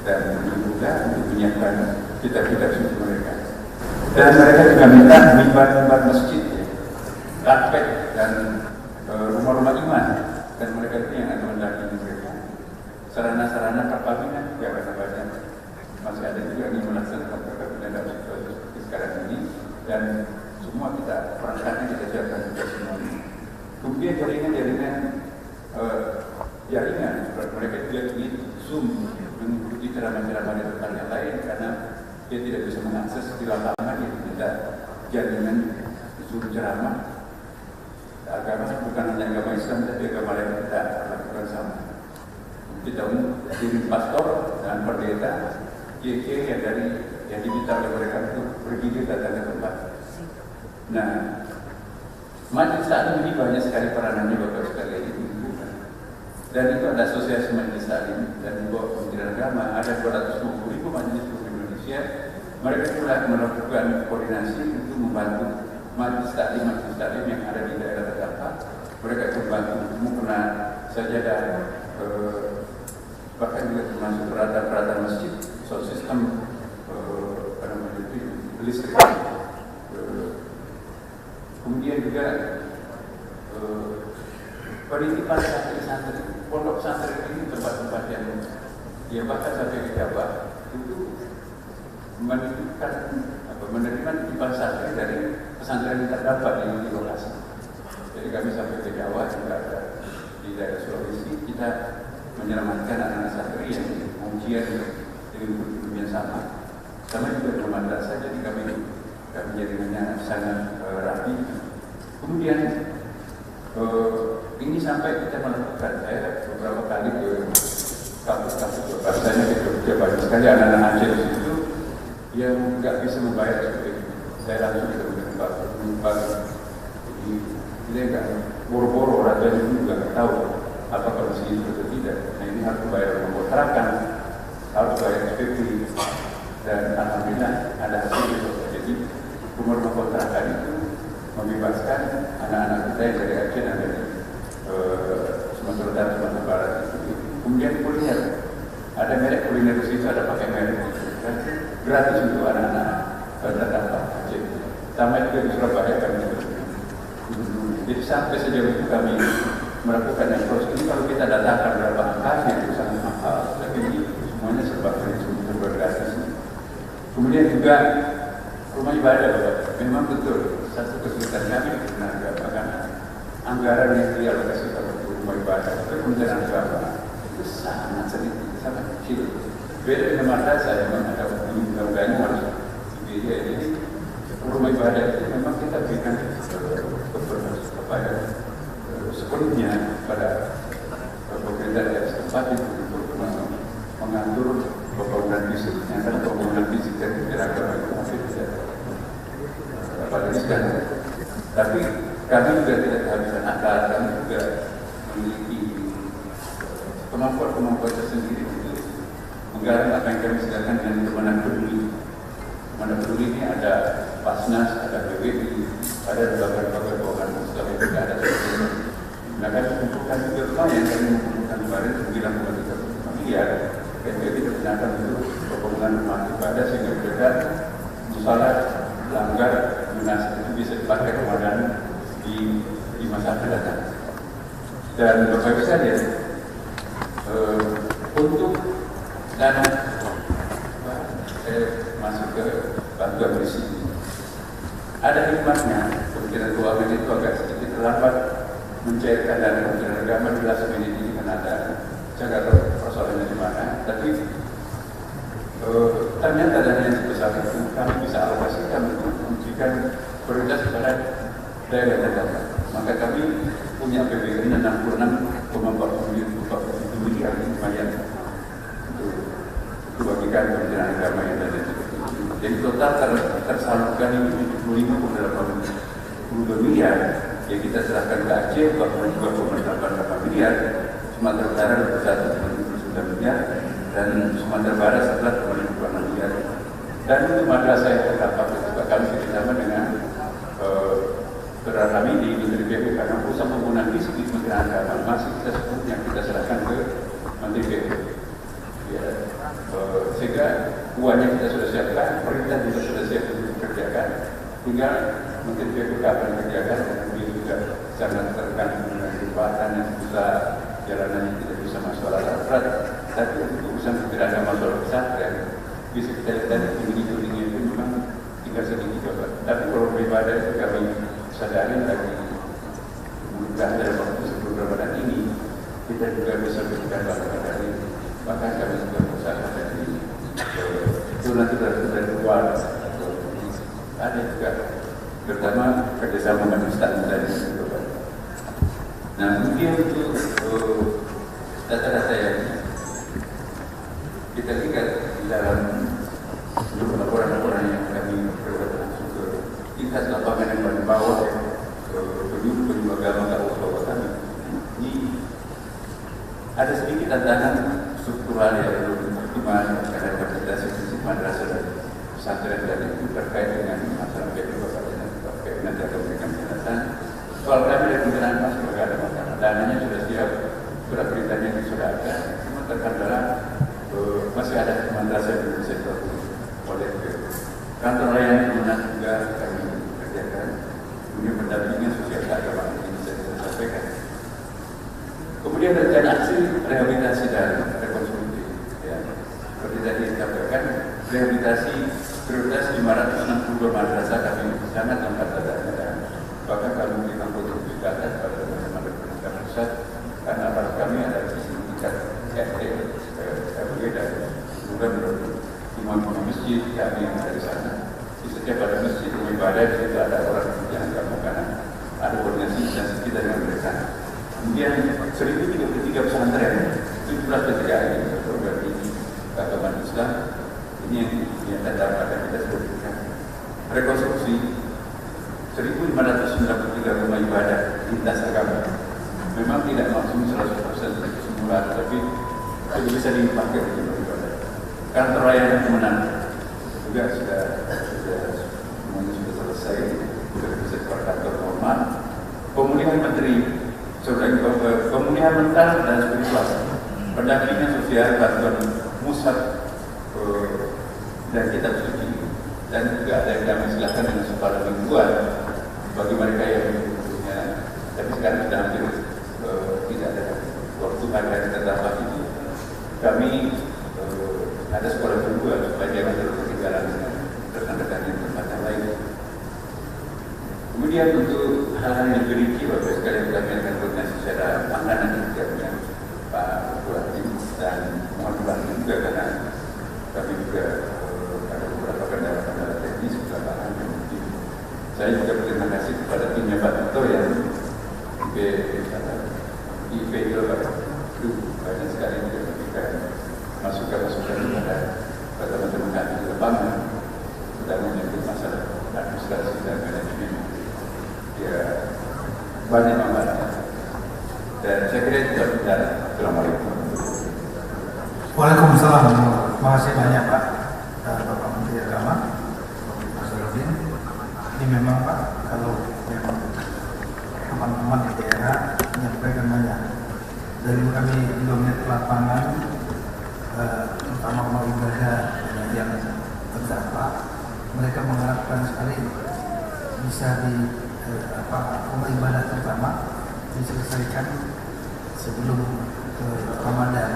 dan juga untuk menyiapkan kitab-kitab suci mereka. Dan mereka juga minta mimbar-mimbar masjid, karpet dan rumah-rumah iman, dan mereka itu yang akan mendampingi mereka. Sarana-sarana perkawinan juga banyak, masih ada juga yang melaksanakan perkawinan dalam situasi seperti sekarang ini, dan semua kita perangkatnya kita siapkan juga semuanya. Kemudian jaringan mereka juga di Zoom mengikuti ceramah-ceramah di tempat yang lain karena dia tidak bisa mengakses di lapangan, dia tidak jaringan Zoom ceramah. Agama bukan hanya agama Islam, tapi agama lain kita lakukan sama. Kita kirim pastor dan pendeta, kiai yang diminta oleh mereka untuk pergi ke datang ke tempat. Nah, majelis taklim ini banyak sekali peranannya Bapak sekalian itu. Dan itu ada asosiasi majelis taklim dan di bawah Kementerian Agama ada 220.000 majelis di Indonesia. Mereka telah melakukan koordinasi untuk membantu majelis taklim yang ada di daerah terdampak. Mereka membantu menggunakan sajadah, bahkan juga termasuk peralatan masjid, sound system, listrik. Kemudian juga penitipan santri-santri, pondok santri ini tempat-tempat yang bahkan sampai ke Jawa itu menerima titipan santri dari pesantren yang terdapat di lokasi. Jadi kami sampai ke Jawa juga ada di daerah Sulawesi, kita menyelamatkan anak-anak santri yang ujian dengan kurikulum yang sama juga dengan madrasah. Jadi kami jaringannya sangat rapi. Kemudian ini sampai kita melakukan, saya beberapa kali ke kampus-kampus bahasanya ke Jogja, banyak sekali anak-anak Aceh di situ yang nggak bisa membayar seperti itu. Saya langsung ke tempat jadi dia nggak boro-boro, rasanya juga nggak tahu apa kondisi itu atau tidak. Nah ini harus bayar rumah kontrakan, harus bayar SPP, dan alhamdulillah ada hasil itu. Jadi rumah kontrakan itu membebaskan anak-anak kita yang dari Aceh dan dari Sumatera Utara, Sumatera Barat itu. Kemudian kuliner, ada merek kuliner di situ, ada pakai merek itu, dan gratis untuk anak-anak terdampak Aceh. Sama juga di Surabaya kami juga. Jadi sampai sejauh itu kami melakukan yang proses ini. Kalau kita datangkan berapa angkanya itu sangat mahal, tapi semuanya serba gratis. Kemudian juga rumah ibadah, Bapak. Memang betul satu kesulitan kami di tenaga karena anggaran yang dialokasikan untuk rumah ibadah itu Kementerian Agama itu sangat sedikit, sangat kecil. Beda dengan madrasah yang ada undang-undangnya harus dibiayai. Jadi rumah ibadah itu memang kita berikan kepada sepenuhnya pada pemerintah daerah setempat itu untuk mengatur pembangunan fisik. Yang ada pembangunan fisik dan agama itu masih tidak apalagi. Tapi kami juga tidak kehabisan akal, kami juga memiliki kemampuan tersendiri untuk menggarap apa yang kami sedangkan dengan Kementerian Peduli. Kementerian Peduli ini ada Pasnas, ada PBI, ada lembaga-lembaga keuangan Islam yang juga ada sebagainya. Nah kami mengumpulkan juga lumayan, kami mengumpulkan kemarin 9,3 miliar. PBI digunakan untuk pembangunan rumah ibadah sehingga mereka musalah, langgar, lunas itu bisa dipakai Ramadan di masa akan datang. Dan Bapak Ibu sekalian, untuk dana saya masuk ke bantuan berisi. Ada hikmahnya, Kementerian Keuangan itu agak sedikit terlambat mencairkan dana Kementerian Agama di last minute ini karena ada jaga persoalannya di mana. Tapi ternyata dana yang sebesar itu kami bisa alokasikan untuk memberikan prioritas kepada daerah terdampak. Maka kami punya APBN 66,4 miliar lumayan untuk bagikan Kementerian Agama yang ada di situ. Jadi total tersalurkan ini 75,82 miliar yang kita serahkan ke Aceh 22,88 miliar, Sumatera Utara 21,79 miliar, dan Sumatera Barat 11,56 miliar. Dan untuk madrasah yang terdampak juga kami bekerjasama dengan saudara kami di Menteri BU karena urusan pembangunan fisik di Kementerian Agama masih kita sebut yang kita serahkan ke Menteri BU. Ya, tinggal mungkin PPK akan kerjakan, kemudian juga sangat terkandung dengan jembatan yang susah, jalanannya tidak bisa masuk alat berat. Tapi untuk urusan tidak ada masalah pesantren, bisa kita lihat dari tinggi-tingginya itu memang tinggal sedikit coba. Tapi kalau beribadah itu kami sadari lagi mudah dalam waktu sebelum Ramadan ini kita juga bisa berikan bantuan dari, bahkan kami juga berusaha dari itu nanti dari luar ada juga terutama kerjasama dengan Ustaz dari Jawa. Nah, kemudian untuk data-data yang kita lihat di dalam laporan-laporan yang kami perbuat langsung ke tingkat lapangan yang paling bawah ya, penyuluh agama Kabupaten kami. Ini ada sedikit tantangan struktural yang belum optimal karena kapasitas institusi madrasah dan pesantren dan itu terkait dengan masalah PPK dan terkait nanti akan memberikan penjelasan. Soal kami dari Kementerian Mas juga ada masalah. Dananya sudah siap, surat perintahnya sudah ada, cuma terkendala masih ada madrasah yang belum bisa dilakukan oleh kantor layanan kemenang juga kami kerjakan. Kemudian pendampingan sosial keagamaan ini bisa kita sampaikan. Kemudian rencana aksi rehabilitasi dan rekonstruksi. Ya, seperti tadi disampaikan, rehabilitasi prioritas 562 madrasah kami sangat angkat datanya dan bahkan kami memberikan kontribusi data pada teman-teman pendidikan pusat karena aparat kami ada di tingkat RT, RW dan juga menurut imam masjid kami yang ada di sana. Di setiap ada masjid rumah ibadah di situ ada orang yang agama karena ada koordinasi dan kita dengan mereka. Kemudian 1033 pesantren, 17 PTKI program ini keagamaan Islam ini yang terdapat dan kita sebutkan. Rekonstruksi 1.593 rumah ibadah lintas agama. Memang tidak langsung 100% seperti semula, tapi itu bisa dipakai untuk beribadah. Kantor layanan kemenang juga sudah semuanya sudah selesai, sudah bisa keluar kantor normal. Pemulihan menteri, pemulihan mental dan spiritual, pendampingan sosial, bantuan musab dan kitab suci, dan juga ada yang kami silakan dengan sekolah mingguan bagi mereka yang punya, tapi sekarang sudah hampir tidak ada waktu hari terdapat itu. Kami ada sekolah mingguan supaya jangan terus ketinggalan dengan rekan-rekan yang tempat lain. Kemudian untuk hal-hal yang beriki, Bapak sekalian kami akan koordinasi secara pandangan dengan Pak Bupati dan mohon bantu juga karena kami juga ada beberapa kendala-kendala teknis kecelakaan yang mungkin. Saya juga berterima kasih kepada timnya Pak Tito yang IP itu banyak sekali juga memberikan masukan-masukan kepada teman-teman kami di lapangan dan menyangkut masalah administrasi dan manajemen. Ya, banyak manfaatnya. Dan saya kira itu sudah. Assalamualaikum. Waalaikumsalam. Terima kasih banyak Pak Bapak Menteri Agama Mas Rodin. Ini memang Pak, kalau memang teman-teman di daerah menyampaikan banyak. Dari kami juga melihat lapangan, terutama rumah ibadah yang terdampak, mereka mengharapkan sekali bisa di rumah ibadah terutama diselesaikan sebelum Ramadan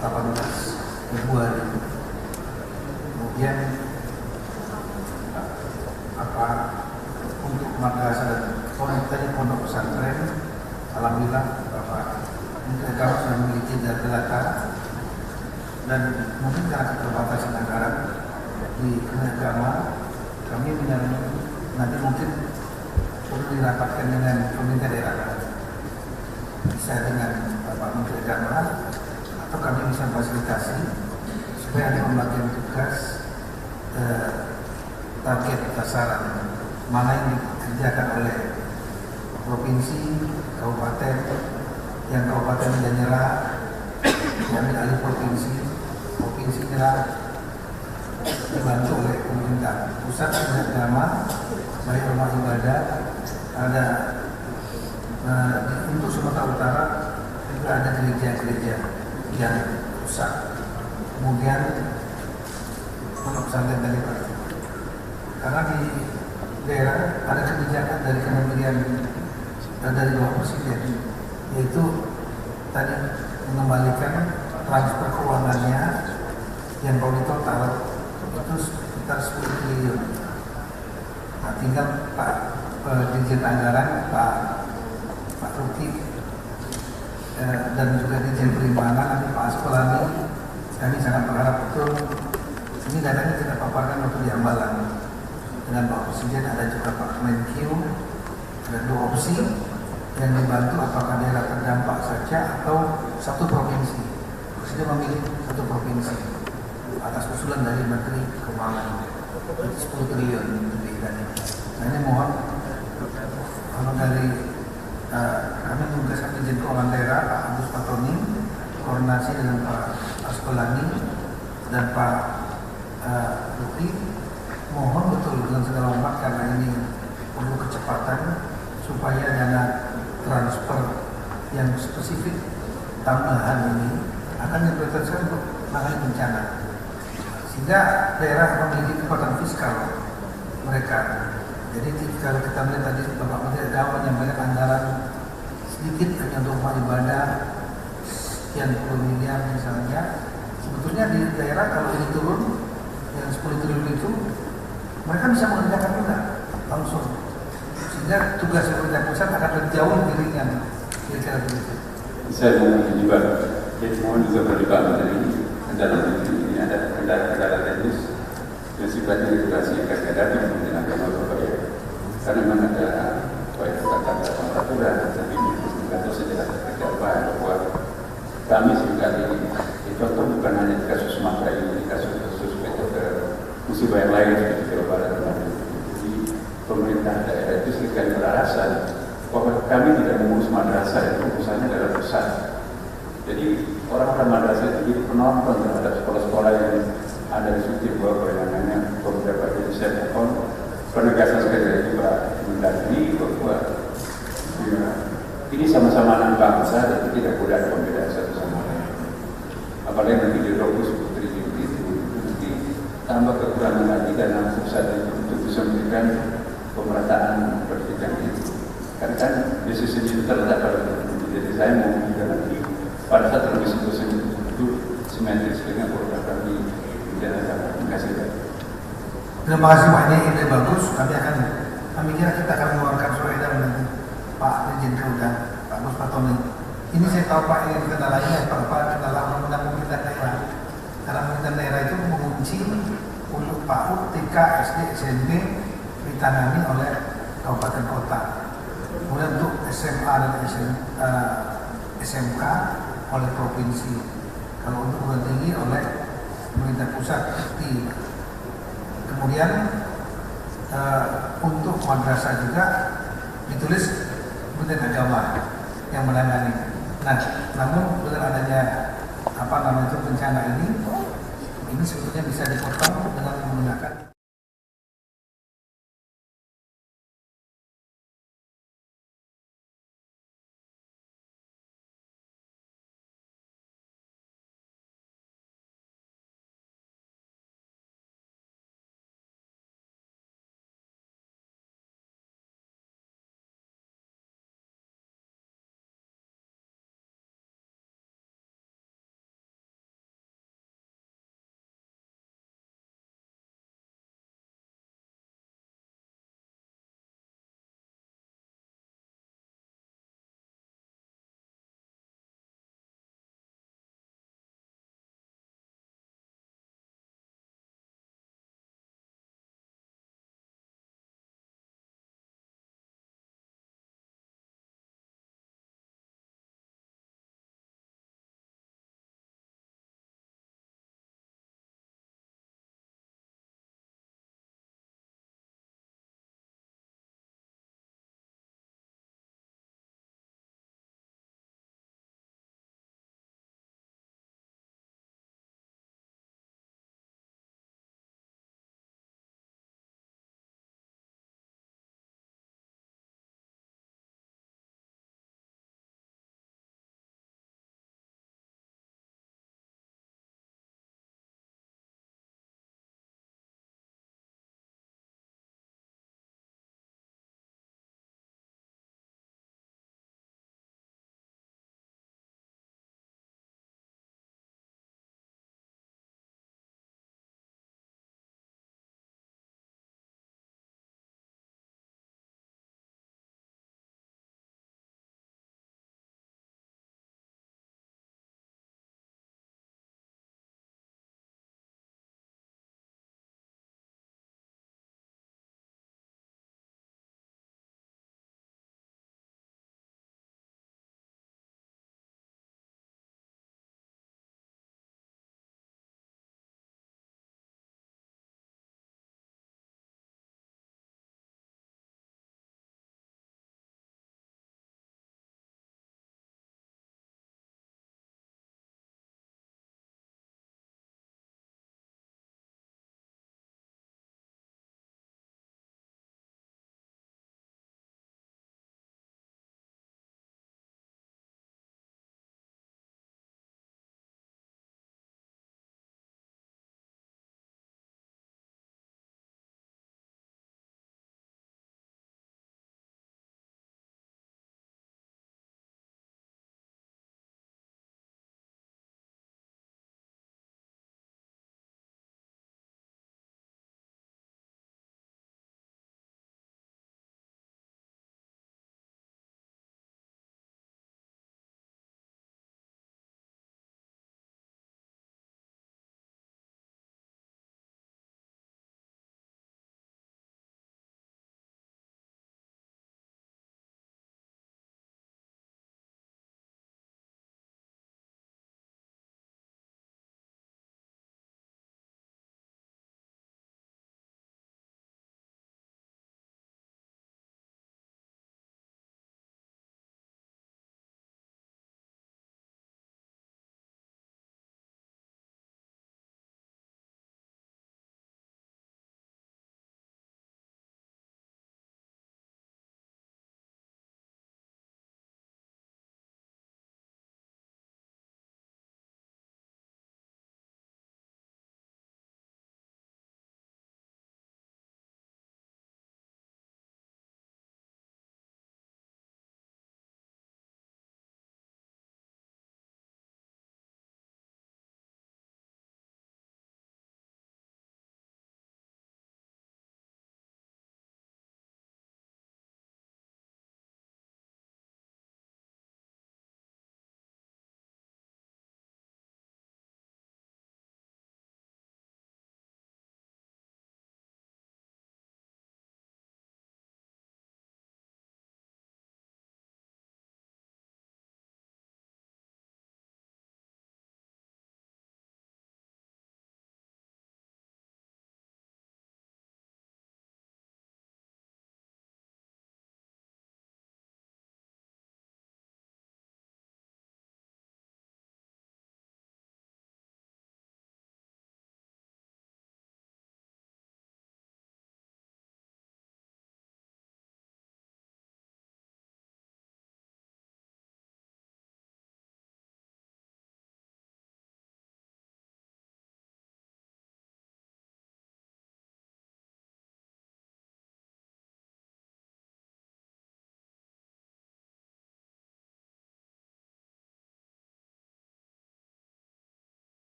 18 Februari. Kemudian untuk madrasah dan pondok pesantren, alhamdulillah Bapak Menteri Agama sudah memiliki data dan mungkin karena keterbatasan anggaran di Kementerian Agama, kami menyarankan nanti mungkin perlu dirapatkan dengan pemerintah daerah, bisa dengan Bapak Menteri Agama atau kami bisa fasilitasi supaya ada pembagian tugas target sasaran mana yang dikerjakan oleh provinsi, kabupaten, yang kabupaten sudah nyerah, diambil alih provinsi nyerah, dibantu oleh pemerintah pusat dan agama, baik rumah ibadah, ada untuk Sumatera Utara juga ada gereja-gereja yang rusak. Kemudian pondok pesantren tadi Pak, karena di daerah ada kebijakan dari Kementerian dari Bapak Presiden, yaitu tadi mengembalikan transfer keuangannya yang kalau di total itu sekitar 10 triliun. Nah, tinggal Pak Dirjen Anggaran, Pak Ruki dan juga Dirjen Perimanan, nanti Pak Askolani, kami sangat berharap betul ini datanya kita paparkan waktu di Ambalan dengan Pak Presiden. Ada juga Pak Menkyu, ada 2 opsi yang dibantu apakah daerah terdampak saja atau satu provinsi. Presiden memilih satu provinsi atas usulan dari Menteri Keuangan, itu 10 triliun lebih tadi. Nah, ini mohon kalau dari kami menugaskan Dirjen Keuangan Daerah Pak Agus Patoni koordinasi dengan Pak Askolani dan Pak Luki, mohon betul dengan segala hormat karena ini perlu kecepatan supaya dana transfer yang spesifik tambahan ini akan diprioritaskan untuk menangani bencana, sehingga daerah memiliki kekuatan fiskal mereka. Jadi kalau kita melihat tadi Bapak Menteri Agama menyampaikan anggaran sedikit hanya untuk rumah ibadah sekian puluh miliar misalnya, sebetulnya di daerah kalau ini turun yang 10 triliun itu mereka bisa mengerjakan juga langsung, sehingga tugas pemerintah pusat akan lebih jauh lebih ringan, kira-kira begitu. Saya mau juga, jadi mohon juga dari Pak Menteri dalam ini ada kendala-kendala teknis yang sifatnya regulasi yang kami hadapi di Kementerian Agama Bapak ya. Karena memang ada peraturan, tapi atau sejarah seperti apa bahwa kami seringkali contoh bukan hanya di kasus Sumatera ini, di kasus-kasus musibah yang lain seperti Jawa Barat dan lain. Jadi pemerintah daerah itu seringkali beralasan bahwa kami tidak mengurus madrasah dan urusannya adalah pusat. Jadi orang-orang madrasah itu jadi penonton terhadap sekolah-sekolah yang ada di situ bahwa namanya beberapa jenis mohon penegasan sekali lagi Pak Mendagri bahwa ya, ini sama-sama anak bangsa dan tidak boleh ada perbedaan satu sama lain. Apalagi nanti di 20 triliun itu ditambah kekurangan lagi dana pusat itu untuk bisa memberikan pemerataan pendidikan itu. Kan di sisi itu terletak pada jadi saya mau juga nanti pada saat televisi itu simetris dengan program kami. Terima kasih. Terima kasih banyak, ide bagus. Kami kira kita akan mengeluarkan surat edaran nanti Pak Dirjen dan Pak Agus Patoni. Ini saya tahu Pak ini kendalanya kendala undang-undang pemerintah daerah. Karena pemerintah daerah itu mengunci untuk PAUD, TK, SD, SMP ditangani oleh kabupaten kota. Kemudian untuk SMA dan SMK oleh provinsi. Kalau untuk perguruan tinggi oleh pemerintah pusat. Kemudian untuk madrasah juga ditulis Kementerian Agama yang menangani. Nah, namun dengan adanya bencana ini sebetulnya bisa dipotong dengan menggunakan